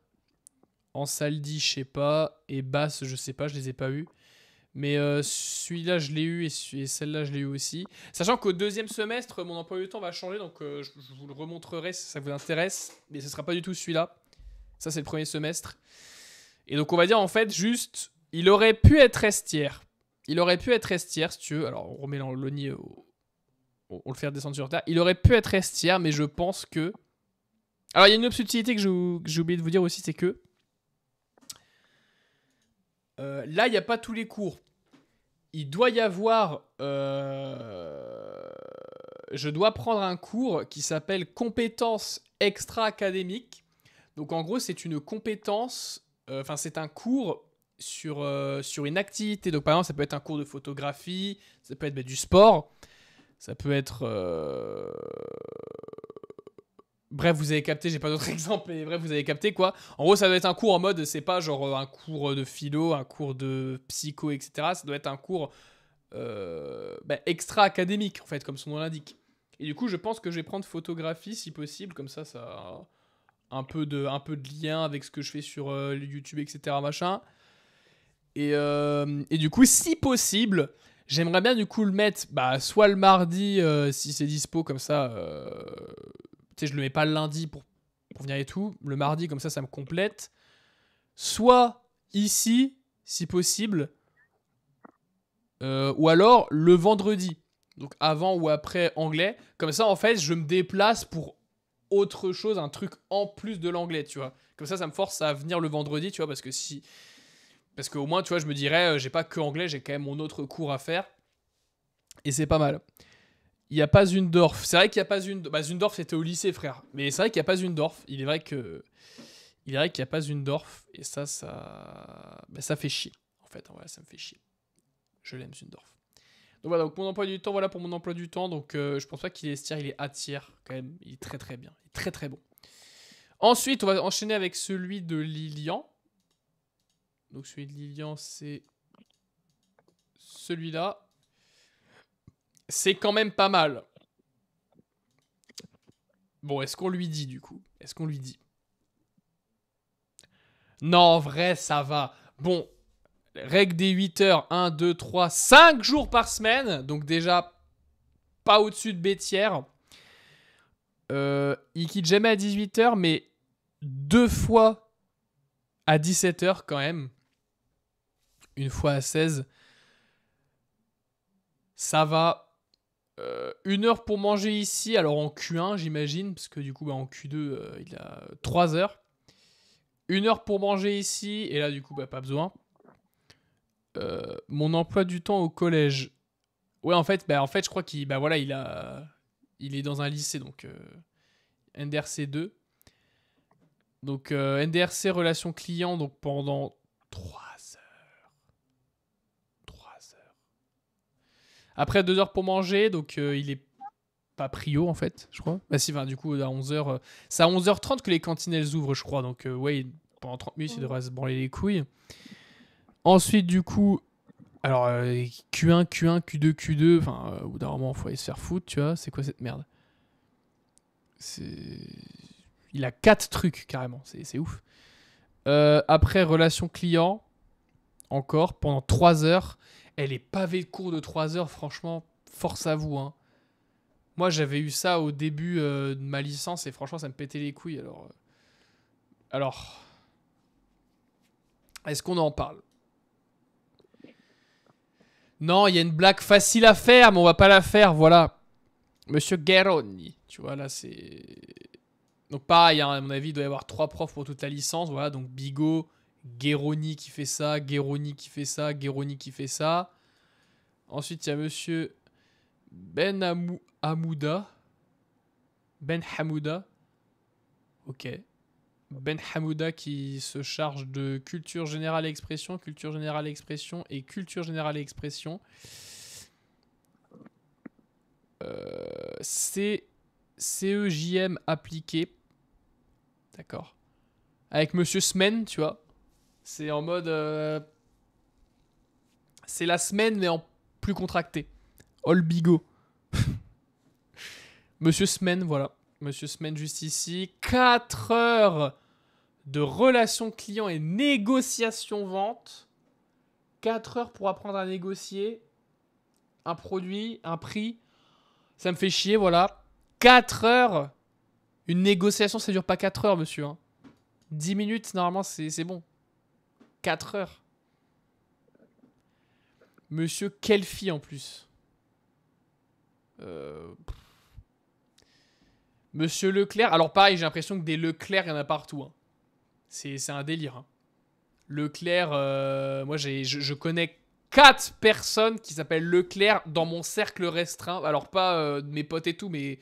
Ansaldi, je sais pas. Et Basse, je sais pas, je les ai pas eu. Mais celui-là, je l'ai eu et celle-là, je l'ai eu aussi. Sachant qu'au deuxième semestre, mon emploi du temps va changer, donc je vous le remontrerai si ça vous intéresse. Mais ce sera pas du tout celui-là. Ça, c'est le premier semestre. Et donc, on va dire, en fait, juste, il aurait pu être estière. Il aurait pu être estière, si tu veux. Alors, on remet l'ONI, on le fait redescendre sur Terre. Il aurait pu être estière, mais je pense que... Alors, il y a une autre subtilité que j'ai oublié de vous dire aussi, c'est que... là, il n'y a pas tous les cours. Il doit y avoir... je dois prendre un cours qui s'appelle compétences extra-académiques. Donc en gros, c'est une compétence... Enfin, c'est un cours sur une activité. Donc par exemple, ça peut être un cours de photographie, ça peut être du sport, ça peut être... Bref, vous avez capté, j'ai pas d'autres exemples, mais bref, vous avez capté quoi. En gros, ça doit être un cours en mode, c'est pas genre un cours de philo, un cours de psycho, etc. Ça doit être un cours extra-académique, en fait, comme son nom l'indique. Et du coup, je pense que je vais prendre photographie, si possible, comme ça a un peu de lien avec ce que je fais sur YouTube, etc. Machin. Et du coup, si possible, j'aimerais bien du coup le mettre soit le mardi, si c'est dispo, comme ça... Tu sais, je le mets pas le lundi pour venir et tout. Le mardi, comme ça me complète. Soit ici, si possible, ou alors le vendredi. Donc avant ou après anglais. Comme ça, en fait, je me déplace pour autre chose, un truc en plus de l'anglais, tu vois. Comme ça me force à venir le vendredi, tu vois, parce qu'au moins, tu vois, je me dirais, j'ai pas que anglais, j'ai quand même mon autre cours à faire. Et c'est pas mal. Il n'y a pas Zundorf. C'est vrai qu'il n'y a pas Zundorf. Bah, Zundorf, c'était au lycée, frère. Mais c'est vrai qu'il n'y a pas Zundorf. Il est vrai qu'il n'y a pas Zundorf. Et ça fait chier. En fait, voilà, ça me fait chier. Je l'aime, Zundorf. Donc voilà, donc mon emploi du temps, voilà pour mon emploi du temps. Donc je pense pas qu'il est S-tier, il est A-tier quand même. Il est très très bien. Il est très très bon. Ensuite, on va enchaîner avec celui de Lilian. Donc celui de Lilian, c'est celui-là. C'est quand même pas mal. Bon, est-ce qu'on lui dit du coup? Est-ce qu'on lui dit? Non, en vrai, ça va. Bon, règle des 8 heures, 1, 2, 3, 5 jours par semaine. Donc déjà, pas au-dessus de B-tiers. Il quitte jamais à 18 heures, mais 2 fois à 17 heures quand même. Une fois à 16. Ça va. 1 heure pour manger ici, alors en Q1 j'imagine, parce que du coup en Q2 il a 3 heures. 1 heure pour manger ici, et là du coup pas besoin. Mon emploi du temps au collège. Ouais en fait je crois qu'il il est dans un lycée, donc NDRC 2. Donc NDRC relation client, donc pendant 3 heures. 3 heures. Après 2 heures pour manger, donc il est pas prio en fait, je crois. Bah si, du coup à 11h, c'est à 11h30 que les cantines elles ouvrent, je crois. Donc ouais, pendant 30 minutes, il devrait se branler les couilles. Ensuite du coup, alors Q1, Q1, Q2, Q2, enfin au bout d'un moment, faut aller se faire foutre, tu vois. C'est quoi cette merde? Il a 4 trucs carrément, c'est ouf. Après relation client, encore pendant 3 heures. Elle est pavée de cours de 3 heures, franchement, force à vous, hein. Moi, j'avais eu ça au début de ma licence et franchement, ça me pétait les couilles. Alors, est-ce qu'on en parle? Non, il y a une blague facile à faire, mais on va pas la faire, voilà. Monsieur Gueroni, tu vois, là, c'est... Donc pareil, hein, à mon avis, il doit y avoir 3 profs pour toute la licence, voilà. Donc Bigot, Gueroni qui fait ça, Gueroni qui fait ça, Gueroni qui fait ça. Ensuite, il y a monsieur Hamouda. Ben Hamouda. Ok. Ben Hamouda qui se charge de culture générale et expression et culture générale et expression. CEJM appliqué. D'accord. Avec Monsieur Semaine, tu vois. C'est en mode... c'est la semaine, mais en plus contracté. All bigot. Monsieur Semaine, voilà. Monsieur Semaine juste ici. 4 heures de relations clients et négociation vente. 4 heures pour apprendre à négocier un produit, un prix. Ça me fait chier, voilà. 4 heures. Une négociation, ça dure pas 4 heures, monsieur, hein. 10 minutes, normalement, c'est bon. 4 heures. Monsieur Kelfi, en plus. Monsieur Leclerc. Alors, pareil, j'ai l'impression que des Leclerc, il y en a partout, hein. C'est un délire, hein. Leclerc, moi, je connais 4 personnes qui s'appellent Leclerc dans mon cercle restreint. Alors, pas mes potes et tout, mais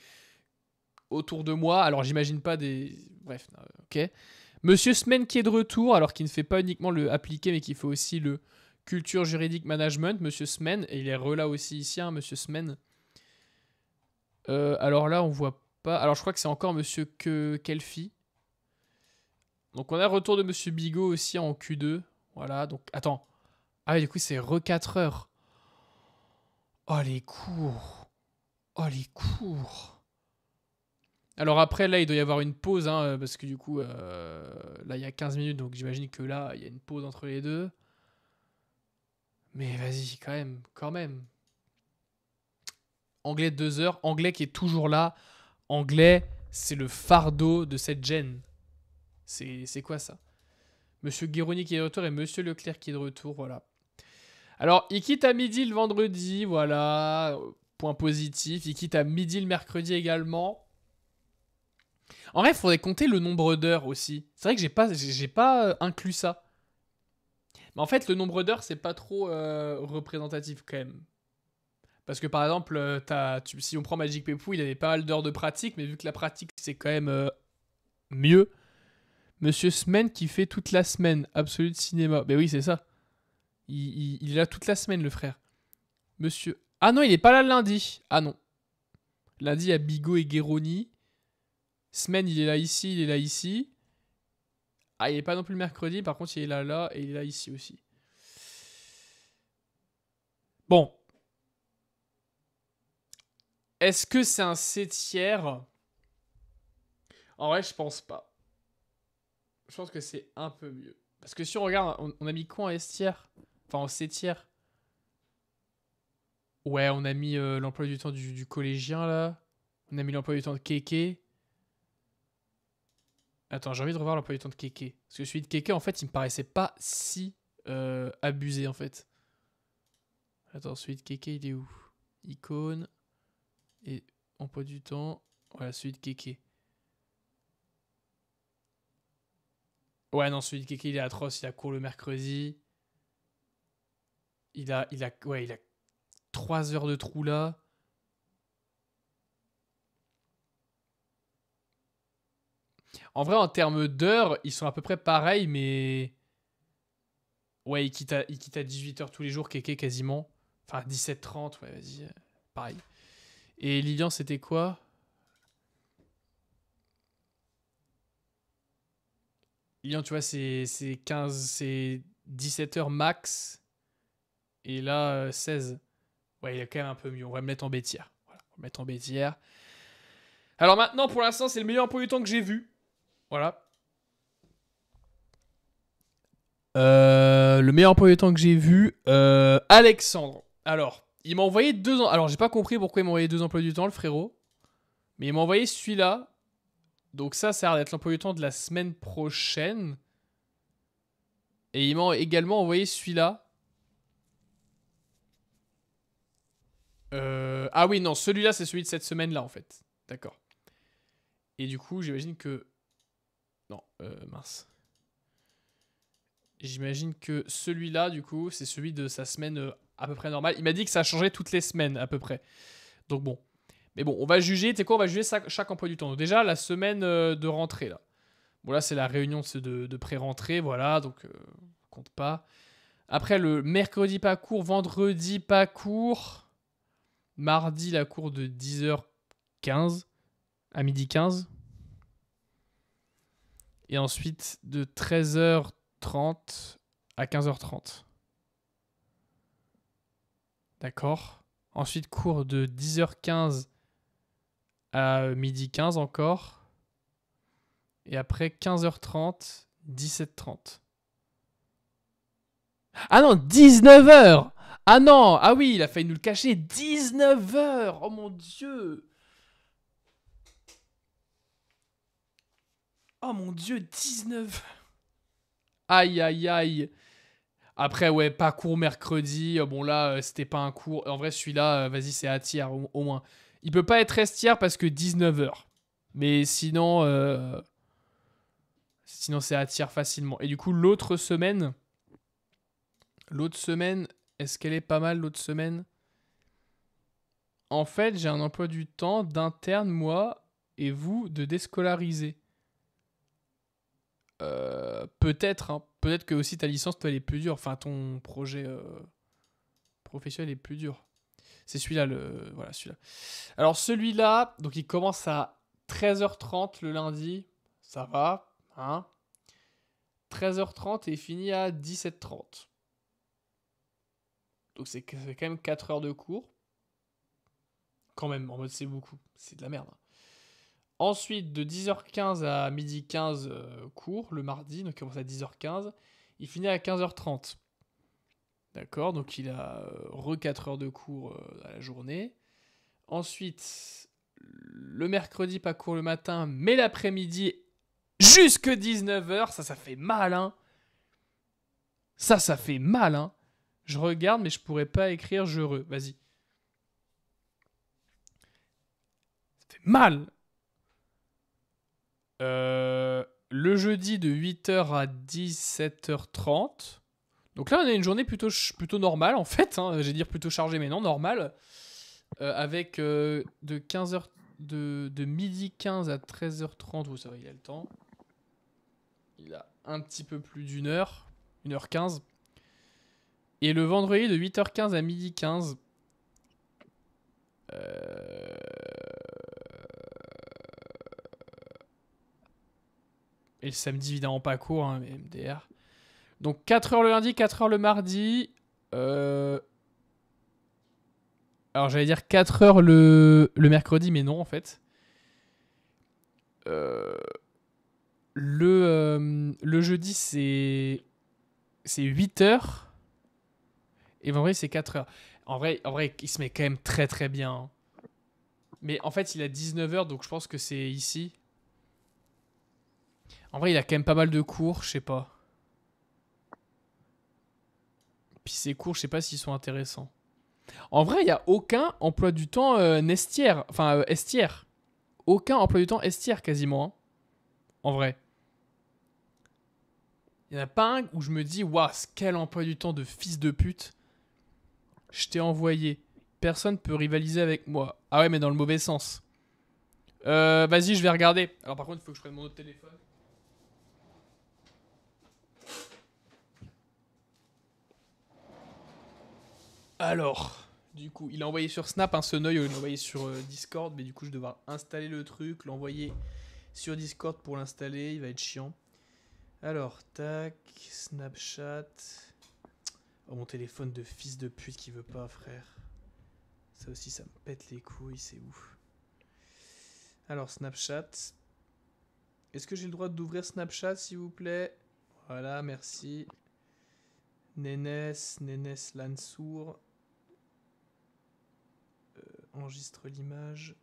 autour de moi. Alors, j'imagine pas des... Bref, ok. Monsieur Semaine qui est de retour, alors qu'il ne fait pas uniquement le appliqué, mais qui fait aussi le culture juridique management. Monsieur Semaine, et il est là aussi ici, hein, Monsieur Semaine. Alors là, on voit pas... Alors, je crois que c'est encore Monsieur Kelfi. Donc, on a le retour de Monsieur Bigot aussi en Q2. Voilà, donc... Attends. Ah, du coup, c'est 4 heures. Oh, les cours. Oh, les cours. Alors après, là, il doit y avoir une pause, hein, parce que du coup, là, il y a 15 minutes, donc j'imagine que là, il y a une pause entre les deux. Mais vas-y, quand même. Anglais 2 heures, anglais qui est toujours là. Anglais, C'est le fardeau de cette gêne. C'est quoi ça? Monsieur Guéroni qui est de retour et Monsieur Leclerc qui est de retour, voilà. Alors, il quitte à midi le vendredi, voilà. Point positif. Il quitte à midi le mercredi également. En vrai, il faudrait compter le nombre d'heures aussi. C'est vrai que j'ai pas inclus ça. Mais en fait, le nombre d'heures, c'est pas trop représentatif quand même. Parce que par exemple, si on prend Magic Pepou, il avait pas mal d'heures de pratique, mais vu que la pratique, c'est quand même mieux. Monsieur Semaine qui fait toute la semaine. Absolu de cinéma. Ben oui, c'est ça. Il est là toute la semaine, le frère. Monsieur... Ah non, il est pas là le lundi. Ah non. Lundi, il y a Bigot et Guéroni. Semaine, il est là ici, il est là ici. Ah, il est pas non plus le mercredi. Par contre, il est là et il est là ici aussi. Bon. Est-ce que c'est un C tiers? En vrai, je pense pas. Je pense que c'est un peu mieux. Parce que si on regarde, on a mis quoi en S tiers? Enfin, en C tiers. Ouais, on a mis l'emploi du temps du collégien, là. On a mis l'emploi du temps de Kéké. Attends, j'ai envie de revoir l'emploi du temps de Kéké. Parce que celui de Kéké, en fait, il me paraissait pas si abusé, en fait. Attends, celui de Kéké, il est où? Icône. Et emploi du temps. Voilà, celui de Kéké. Ouais, non, celui de Kéké, il est atroce. Il a cours le mercredi. Il a 3 heures de trou là. En vrai, en termes d'heures, ils sont à peu près pareils, mais... Ouais, il quitte à 18h tous les jours, Kéké, quasiment. Enfin, 17h30, ouais, vas-y. Pareil. Et Lilian, c'était quoi? Lilian, tu vois, c'est 17h max. Et là, 16. Ouais, il est quand même un peu mieux. On va me mettre en bêtière. Voilà, on va me mettre en bêtière. Alors maintenant, pour l'instant, c'est le meilleur emploi du temps que j'ai vu. Voilà. Le meilleur emploi du temps que j'ai vu, Alexandre. Alors, il m'a envoyé 2 ans. Alors, j'ai pas compris pourquoi il m'a envoyé 2 emplois du temps, le frérot. Mais il m'a envoyé celui-là. Donc ça a l'air d'être l'emploi du temps de la semaine prochaine. Et il m'a également envoyé celui-là. Ah oui, non, celui-là, c'est celui de cette semaine-là, en fait. D'accord. Et du coup, j'imagine que... Non, mince. J'imagine que celui-là, du coup, c'est celui de sa semaine à peu près normale. Il m'a dit que ça changeait toutes les semaines, à peu près. Donc bon. Mais bon, on va juger, tu sais quoi, on va juger chaque emploi du temps. Donc déjà, la semaine de rentrée, là. Bon, là, c'est la réunion de pré-rentrée, voilà, donc compte pas. Après, le mercredi pas court, vendredi pas court. Mardi, la cour de 10h15 à midi 15. Et ensuite, de 13h30 à 15h30. D'accord. Ensuite, cours de 10h15 à midi 15 encore. Et après 15h30, 17h30. Ah non, 19h. Ah non, ah oui, il a failli nous le cacher. 19h. Oh mon Dieu. Oh mon Dieu, 19. Aïe, aïe, aïe. Après, ouais, pas cours mercredi. Bon, là, c'était pas un cours. En vrai, celui-là, vas-y, c'est à tiers, au moins. Il peut pas être S-tiers parce que 19h. Mais sinon, c'est à tiers facilement. Et du coup, l'autre semaine, est-ce qu'elle est pas mal l'autre semaine? En fait, j'ai un emploi du temps d'interne, moi, et vous, de déscolariser. Peut-être, hein. Peut-être que aussi ta licence, toi, elle est plus dure. Enfin, ton projet professionnel est plus dur. C'est celui-là, voilà, celui-là. Alors, celui-là, donc il commence à 13h30 le lundi. Ça va, hein. 13h30 et finit à 17h30. Donc, c'est quand même 4 heures de cours. Quand même, en mode, c'est beaucoup. C'est de la merde. Ensuite, de 10h15 à midi 15, cours, le mardi. Donc, il commence à 10h15. Il finit à 15h30. D'accord, donc il a 4 heures de cours à la journée. Ensuite, Le mercredi, pas cours le matin, mais l'après-midi, jusque 19h. Ça fait mal, hein. Ça fait mal, hein. Je regarde, mais je pourrais pas écrire je re. Vas-y. Ça fait mal. Le jeudi de 8h à 17h30. Donc là, on a une journée plutôt normale, en fait. Hein. J'allais dire plutôt chargée, mais non, normale. Avec de 15h... De midi 15 à 13h30. Oh, ça va, il a le temps. Il a un petit peu plus d'une heure. 1h15. Et le vendredi de 8h15 à midi 15. Et le samedi, évidemment, pas court, hein, mais MDR. Donc 4h le lundi, 4h le mardi. Alors j'allais dire 4h le mercredi, mais non, en fait. Le jeudi, c'est 8h. Et vendredi, c'est 4h. En vrai, il se met quand même très très bien. Hein. Mais en fait, il a 19h, donc je pense que c'est ici. En vrai, il a quand même pas mal de cours, je sais pas. Puis ses cours, je sais pas s'ils sont intéressants. En vrai, il n'y a aucun emploi du temps nestière. Enfin, estière. Aucun emploi du temps estière, quasiment. Hein. En vrai. Il n'y en a pas un où je me dis, waouh, quel emploi du temps de fils de pute. Je t'ai envoyé. Personne peut rivaliser avec moi. Ah ouais, mais dans le mauvais sens. Vas-y, je vais regarder. Alors par contre, il faut que je prenne mon autre téléphone. Alors, du coup, il a envoyé sur Snap un Sonoy, il l'a envoyé sur Discord, mais du coup, je vais devoir installer le truc, l'envoyer sur Discord pour l'installer, il va être chiant. Alors, tac, Snapchat. Oh, mon téléphone de fils de pute qui veut pas, frère. Ça aussi, ça me pète les couilles, c'est ouf. Alors, Snapchat. Est-ce que j'ai le droit d'ouvrir Snapchat, s'il vous plaît? Voilà, merci. Nénès Lansour. Enregistre l'image.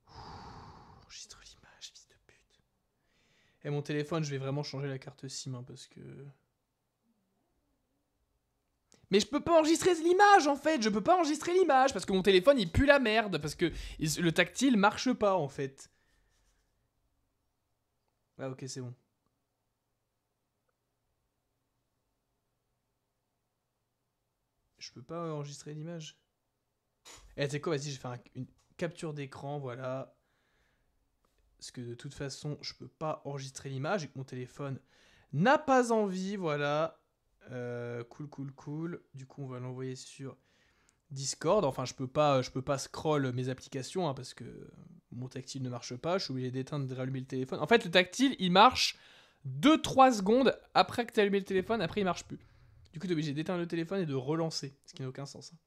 Enregistre l'image, fils de pute. Et mon téléphone, je vais vraiment changer la carte SIM, hein, parce que... Mais je peux pas enregistrer l'image, en fait. Je peux pas enregistrer l'image, parce que mon téléphone, il pue la merde. Parce que le tactile marche pas, en fait. Ah, ok, c'est bon. Je peux pas enregistrer l'image. Eh, tu sais quoi, vas-y, je vais faire une capture d'écran, voilà. Parce que de toute façon, je peux pas enregistrer l'image et que mon téléphone n'a pas envie, voilà. Cool. Du coup, on va l'envoyer sur Discord. Enfin, je peux pas scroll mes applications hein, parce que mon tactile ne marche pas. Je suis obligé d'éteindre et de rallumer le téléphone. En fait, le tactile, il marche 2-3 secondes après que tu as allumé le téléphone. Après, il marche plus. Du coup, tu es obligé d'éteindre le téléphone et de relancer. Ce qui n'a aucun sens. Hein.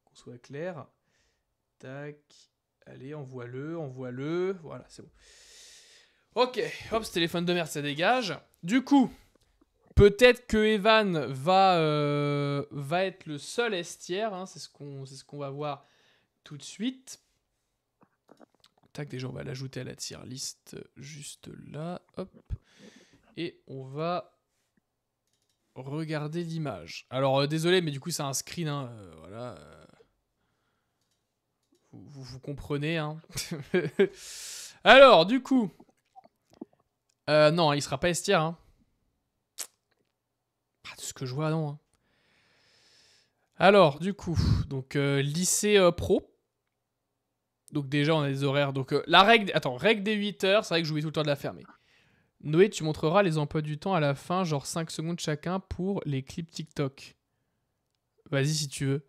Qu'on soit clair. Tac. Allez, envoie-le. Voilà, c'est bon. Ok, hop, ce téléphone de merde, ça dégage. Du coup, peut-être que Evan va être le seul estière. Hein, c'est ce qu'on va voir tout de suite. Tac, déjà, on va l'ajouter à la tier list juste là. Hop. Et on va regarder l'image. Alors, désolé, mais du coup, c'est un screen. Hein, voilà. Vous comprenez. Hein. Alors, du coup... non, il sera pas estière. Hein. Ah, de ce que je vois, non. Hein. Alors, du coup, donc lycée pro. Donc déjà, on a des horaires. Donc la règle... Attends, règle des 8 heures, c'est vrai que j'oublie tout le temps de la fermer. Noé, tu montreras les emplois du temps à la fin, genre 5 secondes chacun pour les clips TikTok. Vas-y si tu veux.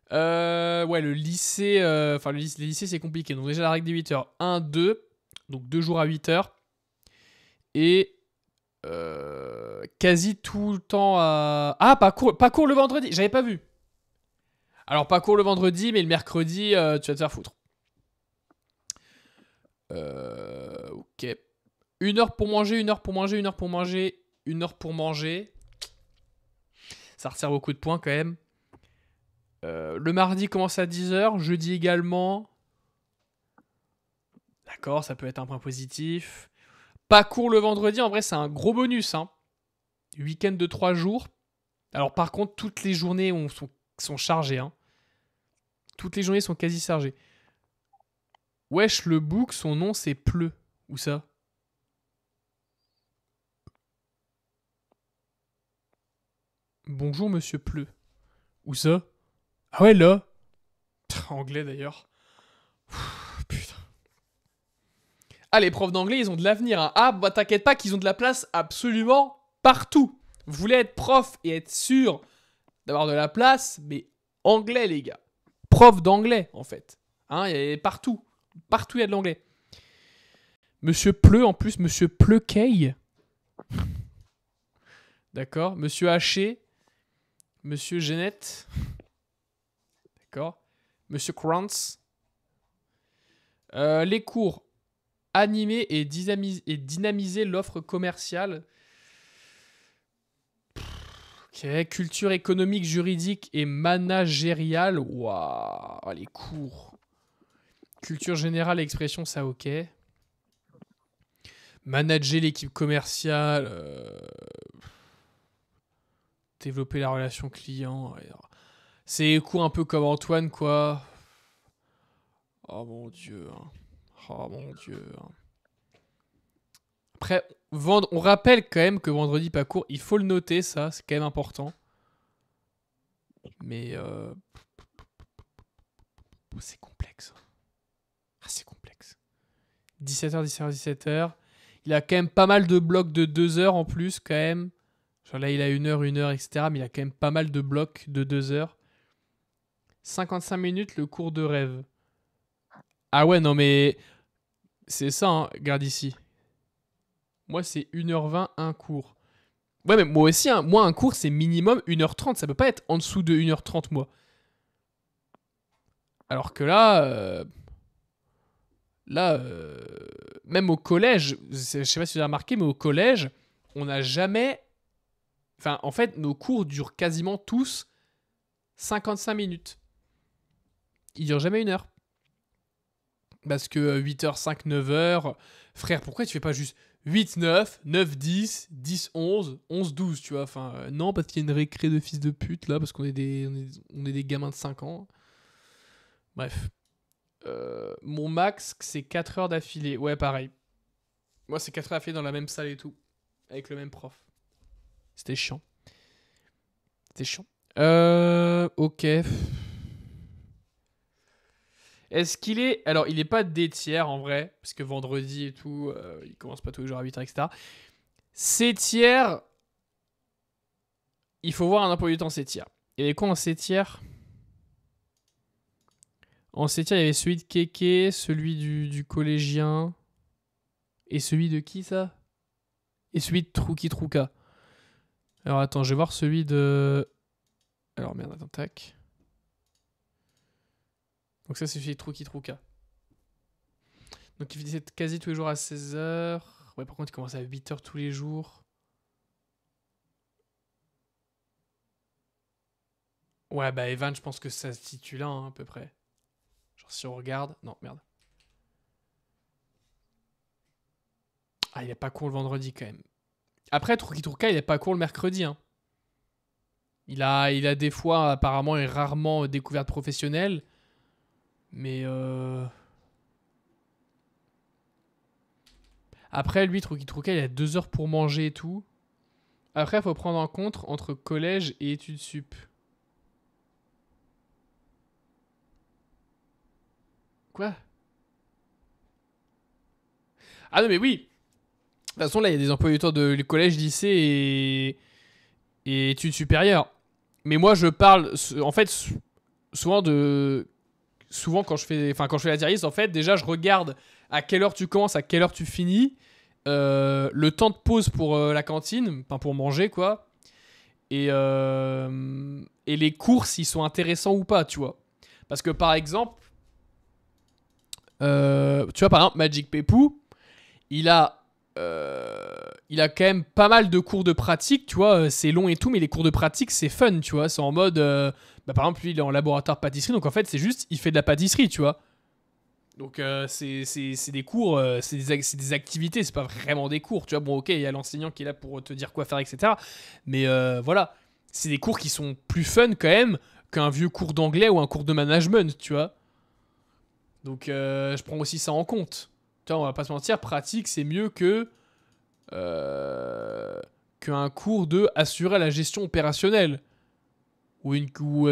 Ouais, le lycée... Enfin, les lycées, c'est compliqué. Donc déjà, la règle des 8 heures. 1, 2. Donc 2 jours à 8 heures. Et... quasi tout le temps à... Ah, pas court le vendredi. J'avais pas vu. Alors, pas court le vendredi, mais le mercredi, tu vas te faire foutre. Ok. 1 heure pour manger, 1 heure pour manger, 1 heure pour manger, 1 heure pour manger. Ça retire beaucoup de points quand même. Le mardi commence à 10h, jeudi également. D'accord, ça peut être un point positif. Pas court le vendredi, en vrai, c'est un gros bonus. Hein. Week-end de 3 jours. Alors, par contre, toutes les journées sont chargées. Hein. Toutes les journées sont quasi chargées. Wesh, le book, son nom, c'est Pleu. Où ça? Bonjour, monsieur Pleu. Où ça? Ah ouais, là. Anglais, d'ailleurs. Putain. Ah, les profs d'anglais, ils ont de l'avenir. Hein. Ah, bah t'inquiète pas qu'ils ont de la place absolument partout. Vous voulez être prof et être sûr d'avoir de la place, mais anglais, les gars. Prof d'anglais, en fait. Hein, y a partout. Partout, il y a de l'anglais. Monsieur Pleu, en plus, monsieur Pleuquet. D'accord. Monsieur Haché. Monsieur Genette. D'accord. Monsieur Krantz. Les cours. Animer et dynamiser l'offre commerciale. Ok. Culture économique, juridique et managériale. Waouh. Les cours. Culture générale et expression, ça ok. Manager l'équipe commerciale. Développer la relation client. C'est des cours un peu comme Antoine, quoi. Oh mon dieu. Oh mon dieu. Après, on rappelle quand même que vendredi pas court. Il faut le noter, ça. C'est quand même important. Mais c'est complexe. Ah, c'est complexe. 17h, 17h, 17h. Il a quand même pas mal de blocs de 2 heures en plus, quand même. Genre là, il a 1 heure, 1 heure, etc. Mais il a quand même pas mal de blocs de 2 heures. 55 minutes, le cours de rêve. Ah ouais, non mais... C'est ça, hein. Regarde ici. Moi, c'est 1h20, un cours. Ouais, mais moi aussi, hein. Moi, un cours, c'est minimum 1h30. Ça peut pas être en dessous de 1h30, moi. Alors que là... même au collège, je sais pas si vous avez remarqué, mais au collège, on n'a jamais... Enfin, en fait, nos cours durent quasiment tous 55 minutes. Ils durent jamais 1 heure. Parce que 8h05, 9h... Frère, pourquoi tu fais pas juste 8, 9, 9, 10, 10, 11, 11, 12, tu vois? Enfin, non, parce qu'il y a une récré de fils de pute, là, parce qu'on est des gamins de 5 ans. Bref. Mon max, c'est 4 heures d'affilée. Ouais, pareil. Moi, c'est 4 heures d'affilée dans la même salle et tout. Avec le même prof. C'était chiant. C'était chiant. Ok. Est-ce qu'il est... Alors, il est pas D tiers en vrai, parce que vendredi et tout, il commence pas tous les jours à 8h, etc. C tiers, il faut voir un emploi du temps C tiers. Il y avait quoi en C tiers? En C tiers, il y avait celui de Kéké, celui du collégien. Et celui de qui, ça? Et celui de Trouki Trouka. Alors, attends, je vais voir celui de... Alors, merde, attends, tac. Donc ça, c'est celui de Trouki Trouka. Donc il faisait quasi tous les jours à 16h. Ouais, par contre, il commence à 8h tous les jours. Ouais, bah Evan, je pense que ça se situe là, hein, à peu près. Genre, si on regarde... Non, merde. Ah, il est pas court le vendredi, quand même. Après, Trouki Trouka, il est pas court le mercredi, hein. Il a des fois, apparemment, et rarement découverte professionnelle. Mais après, lui, Trouki Trouka, il a 2 heures pour manger et tout. Après, il faut prendre en compte entre collège et études sup. Quoi? Ah non, mais oui. De toute façon, là, il y a des emplois du temps de collège, lycée et études supérieures. Mais moi, je parle, en fait, souvent de... Souvent, quand je fais la diariste, en fait, déjà, je regarde à quelle heure tu commences, à quelle heure tu finis. Le temps de pause pour la cantine, enfin pour manger, quoi. Et les cours, s'ils sont intéressants ou pas, tu vois. Parce que, par exemple, tu vois, par exemple, Magic Pepou, il a il a quand même pas mal de cours de pratique, tu vois. C'est long et tout, mais les cours de pratique, c'est fun, tu vois. C'est en mode. Par exemple, lui, il est en laboratoire pâtisserie, donc en fait, c'est juste, il fait de la pâtisserie, tu vois. Donc, c'est des cours, c'est des activités, c'est pas vraiment des cours, tu vois. Bon, ok, il y a l'enseignant qui est là pour te dire quoi faire, etc. Mais voilà, c'est des cours qui sont plus fun quand même qu'un vieux cours d'anglais ou un cours de management, tu vois. Donc, je prends aussi ça en compte. Tu vois, on va pas se mentir, pratique, c'est mieux que qu'un cours de assurer la gestion opérationnelle ou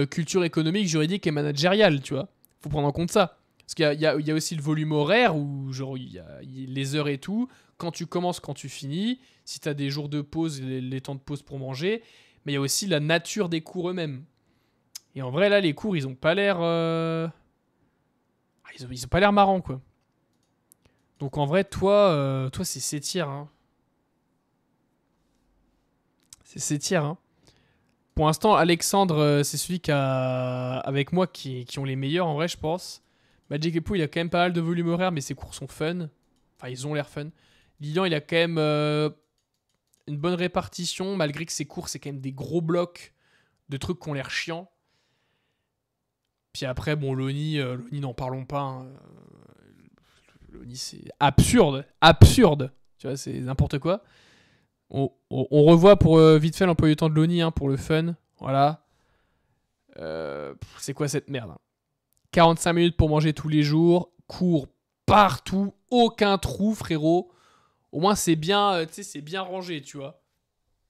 culture économique, juridique et managériale, tu vois. Faut prendre en compte ça. Parce qu'il y a aussi le volume horaire où genre il y a les heures et tout. Quand tu commences, quand tu finis. Si tu as des jours de pause, les temps de pause pour manger. Mais il y a aussi la nature des cours eux-mêmes. Et en vrai, là, les cours, ils ont pas l'air... Ils ont pas l'air marrants, quoi. Donc en vrai, toi c'est 7 tiers. Hein. C'est 7 tiers. Hein. Pour l'instant, Alexandre, c'est celui avec moi qui ont les meilleurs, en vrai, je pense. Magic Eppo, il a quand même pas mal de volume horaire, mais ses cours sont fun. Enfin, ils ont l'air fun. Lilian, il a quand même une bonne répartition, malgré que ses cours, c'est quand même des gros blocs de trucs qui ont l'air chiants. Puis après, bon, Loni, n'en parlons pas. Hein. Loni, c'est absurde. Absurde. Tu vois, c'est n'importe quoi. On revoit pour vite fait l'emploi du temps de Loni, hein, pour le fun. Voilà. C'est quoi cette merde hein 45 minutes pour manger tous les jours. Cours partout. Aucun trou, frérot. Au moins, c'est bien, c'est bien rangé, tu vois.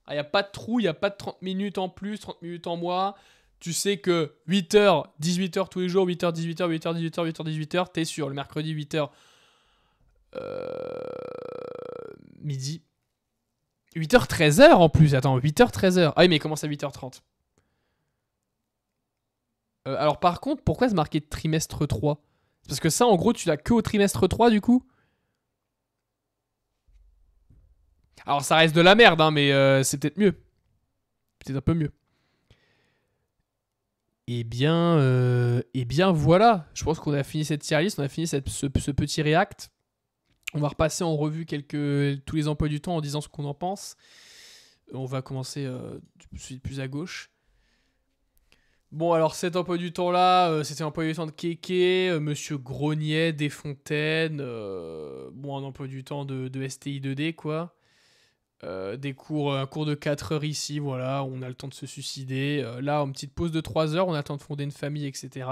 Il n'y a pas de trou, il n'y a pas de 30 minutes en plus, 30 minutes en moins. Tu sais que 8h, 18h tous les jours, 8h, 18h, 8h, 18h, 8h, 18h, t'es sûr. Le mercredi, 8h, midi. 8h, 13h en plus. Attends, 8h, 13h. Ah oui, mais il commence à 8h30. Alors par contre, pourquoi se marquer trimestre 3 ? Parce que ça, en gros, tu l'as que au trimestre 3 du coup ? Alors ça reste de la merde, hein, mais c'est peut-être mieux. Peut-être un peu mieux. Eh bien voilà. Je pense qu'on a fini cette tier list, on a fini ce petit react. On va repasser en revue tous les emplois du temps en disant ce qu'on en pense. On va commencer celui de plus à gauche. Bon, alors cet emploi du temps-là, c'était un emploi du temps de Kéké, Monsieur Grognet, Desfontaines, bon, un emploi du temps de STI 2D, quoi. Un cours de 4 heures ici, voilà, on a le temps de se suicider. Là, une petite pause de 3 heures, on a le temps de fonder une famille, etc.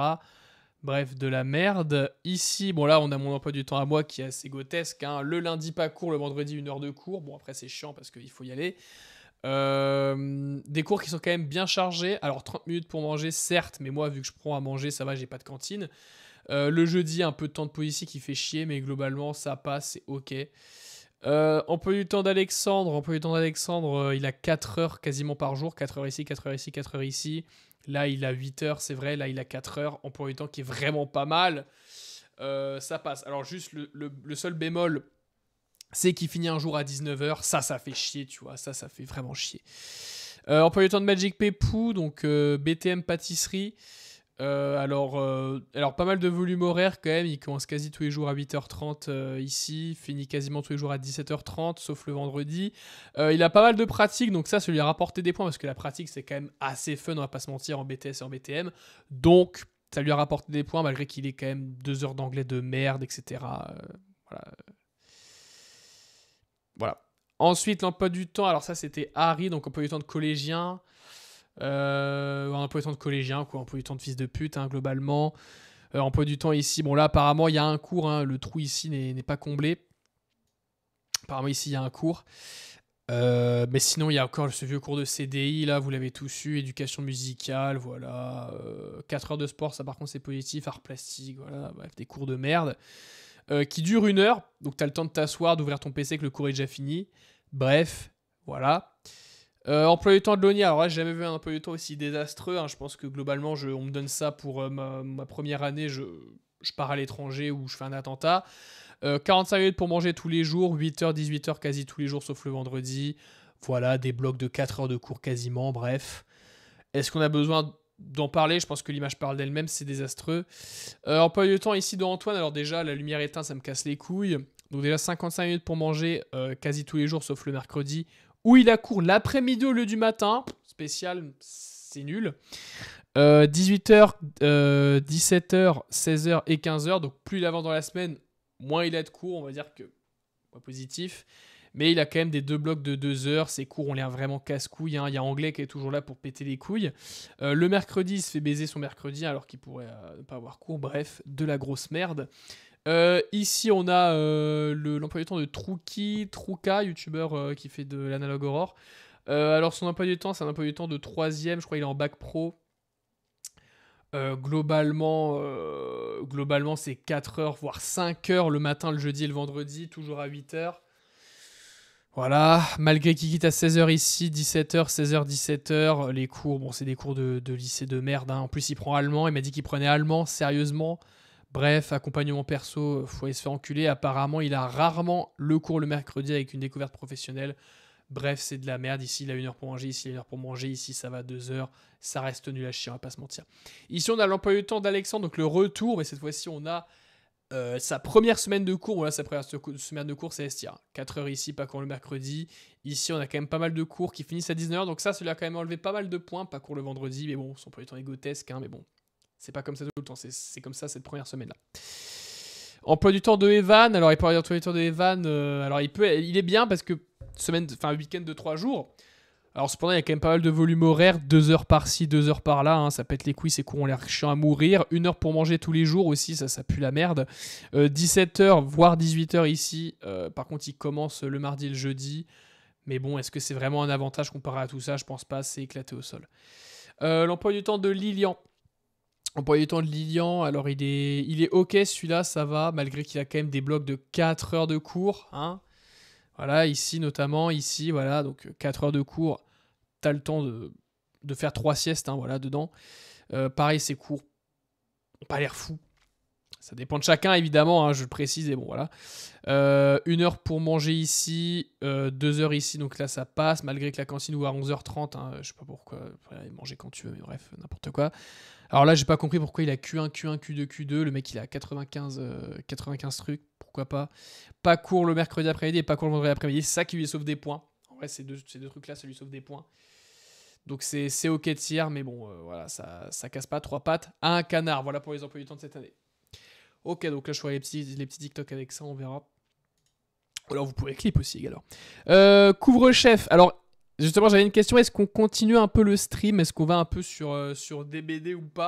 Bref, de la merde. Ici, bon là, on a mon emploi du temps à moi qui est assez grotesque. Hein. Le lundi, pas cours, le vendredi, 1 heure de cours. Bon, après, c'est chiant parce qu'il faut y aller. Des cours qui sont quand même bien chargés. Alors 30 minutes pour manger, certes, mais moi vu que je prends à manger, ça va, j'ai pas de cantine. Le jeudi, un peu de temps de pause ici qui fait chier, mais globalement ça passe, c'est ok. Emploi du temps d'Alexandre, il a 4 heures quasiment par jour, 4 heures ici, 4 heures ici, 4 heures ici. Là il a 8 heures, c'est vrai, là il a 4 heures. Emploi du temps qui est vraiment pas mal. Ça passe. Alors juste le seul bémol, c'est qu'il finit un jour à 19h, ça fait chier, tu vois, ça fait vraiment chier. Emploi du temps de Magic Pepou, donc BTM pâtisserie. Alors, pas mal de volume horaire quand même, il commence quasi tous les jours à 8h30 ici, finit quasiment tous les jours à 17h30, sauf le vendredi. Il a pas mal de pratique, donc ça lui a rapporté des points, parce que la pratique c'est quand même assez fun, on va pas se mentir, en BTS et en BTM. Donc, ça lui a rapporté des points, malgré qu'il ait quand même 2 heures d'anglais de merde, etc. Voilà. Voilà. Ensuite, l'emploi du temps. Alors ça, c'était Harry, donc emploi du temps de collégien. Un emploi du temps de collégien, quoi. Emploi du temps de fils de pute, hein, globalement. Emploi du temps ici. Bon, là, apparemment, il y a un cours. Hein, le trou ici n'est pas comblé. Apparemment, ici, il y a un cours. Mais sinon, il y a encore ce vieux cours de CDI, là, vous l'avez tous eu. Éducation musicale, voilà. 4 heures de sport, ça, par contre, c'est positif. Art plastique, voilà. Bref, des cours de merde. Qui dure 1 heure, donc t'as le temps de t'asseoir, d'ouvrir ton PC que le cours est déjà fini. Bref, voilà. Emploi du temps de Loni, alors là j'ai jamais vu un emploi du temps aussi désastreux. Hein. Je pense que globalement on me donne ça pour ma première année, je pars à l'étranger ou je fais un attentat. 45 minutes pour manger tous les jours, 8h, 18h quasi tous les jours sauf le vendredi. Voilà, des blocs de 4 heures de cours quasiment, bref. Est-ce qu'on a besoin d'en parler? Je pense que l'image parle d'elle-même, c'est désastreux. Emploi du temps ici de Antoine, alors déjà la lumière éteinte ça me casse les couilles. Donc déjà 55 minutes pour manger quasi tous les jours, sauf le mercredi, où il a cours l'après-midi au lieu du matin. Spécial, c'est nul. 18h, 17h, 16h et 15h. Donc plus il avance dans la semaine, moins il a de cours. On va dire que pas positif. Mais il a quand même des 2 blocs de 2 heures. Ses cours ont l'air vraiment casse-couilles. Hein. Il y a Anglais qui est toujours là pour péter les couilles. Le mercredi, il se fait baiser son mercredi alors qu'il pourrait ne pas avoir cours. Bref, de la grosse merde. Ici, on a l'emploi du temps de Trouka, youtubeur qui fait de l'analogue Aurore. Alors, son emploi du temps, c'est un emploi du temps de 3ème. Je crois qu'il est en bac pro. Globalement, c'est 4 heures, voire 5 heures le matin, le jeudi et le vendredi, toujours à 8 heures. Voilà, malgré qu'il quitte à 16h ici, 17h, 16h, 17h, les cours, bon, c'est des cours de lycée de merde. Hein. En plus, il prend allemand, il m'a dit qu'il prenait allemand, sérieusement. Bref, accompagnement perso, faut aller se faire enculer. Apparemment, il a rarement le cours le mercredi avec une découverte professionnelle. Bref, c'est de la merde. Ici, il a 1 heure pour manger. Ici, il a 1 heure pour manger. Ici, ça va 2 heures. Ça reste nul à chier, on va pas se mentir. Ici, on a l'emploi du temps d'Alexandre, donc le retour. Mais cette fois-ci, on a sa première semaine de cours. Voilà, sa première semaine de cours, c'est Estia. 4 heures ici, pas cours le mercredi. Ici, on a quand même pas mal de cours qui finissent à 19h. Donc ça lui a quand même enlevé pas mal de points. Pas cours le vendredi, mais bon, son emploi du temps égotesque. Hein, mais bon, c'est pas comme ça tout le temps. C'est comme ça cette première semaine-là. Emploi du temps de Evan. Alors, il peut emploi du temps de Evan. Alors, il est bien parce que week-end de 3 jours. Alors, cependant, il y a quand même pas mal de volume horaire. 2 heures par-ci, 2 heures par-là. Hein, ça pète les couilles, ces cours ont l'air chiants à mourir. 1 heure pour manger tous les jours aussi, ça pue la merde. 17h, voire 18h ici. Par contre, il commence le mardi et le jeudi. Mais bon, est-ce que c'est vraiment un avantage comparé à tout ça? Je pense pas, c'est éclaté au sol. L'emploi du temps de Lilian. L'emploi du temps de Lilian, alors il est ok celui-là, ça va, malgré qu'il a quand même des blocs de 4 heures de cours. Hein. Voilà, ici notamment, ici, voilà, donc 4 heures de cours, t'as le temps de faire 3 siestes, hein, voilà, dedans. Pareil, ces cours n'ont pas l'air fous. Ça dépend de chacun, évidemment, hein, je le précise, et bon, voilà. 1 heure pour manger ici, 2 heures ici, donc là, ça passe, malgré que la cantine ouvre à 11h30, hein, je sais pas pourquoi, après, manger quand tu veux, mais bref, n'importe quoi. Alors là, j'ai pas compris pourquoi il a Q1, Q1, Q2, Q2, le mec, il a 95 trucs, pourquoi pas. Pas court le mercredi après-midi et pas court le vendredi après-midi, c'est ça qui lui sauve des points. En vrai, ces deux trucs-là, ça lui sauve des points. Donc c'est ok de tir, mais bon, voilà, ça casse pas. 3 pattes à un canard, voilà pour les emplois du temps de cette année. Ok, donc là je ferai les petits TikTok avec ça, on verra. Ou alors vous pouvez clip aussi également. Couvre-chef, alors justement j'avais une question, est-ce qu'on continue un peu le stream? Est-ce qu'on va un peu sur DBD ou pas?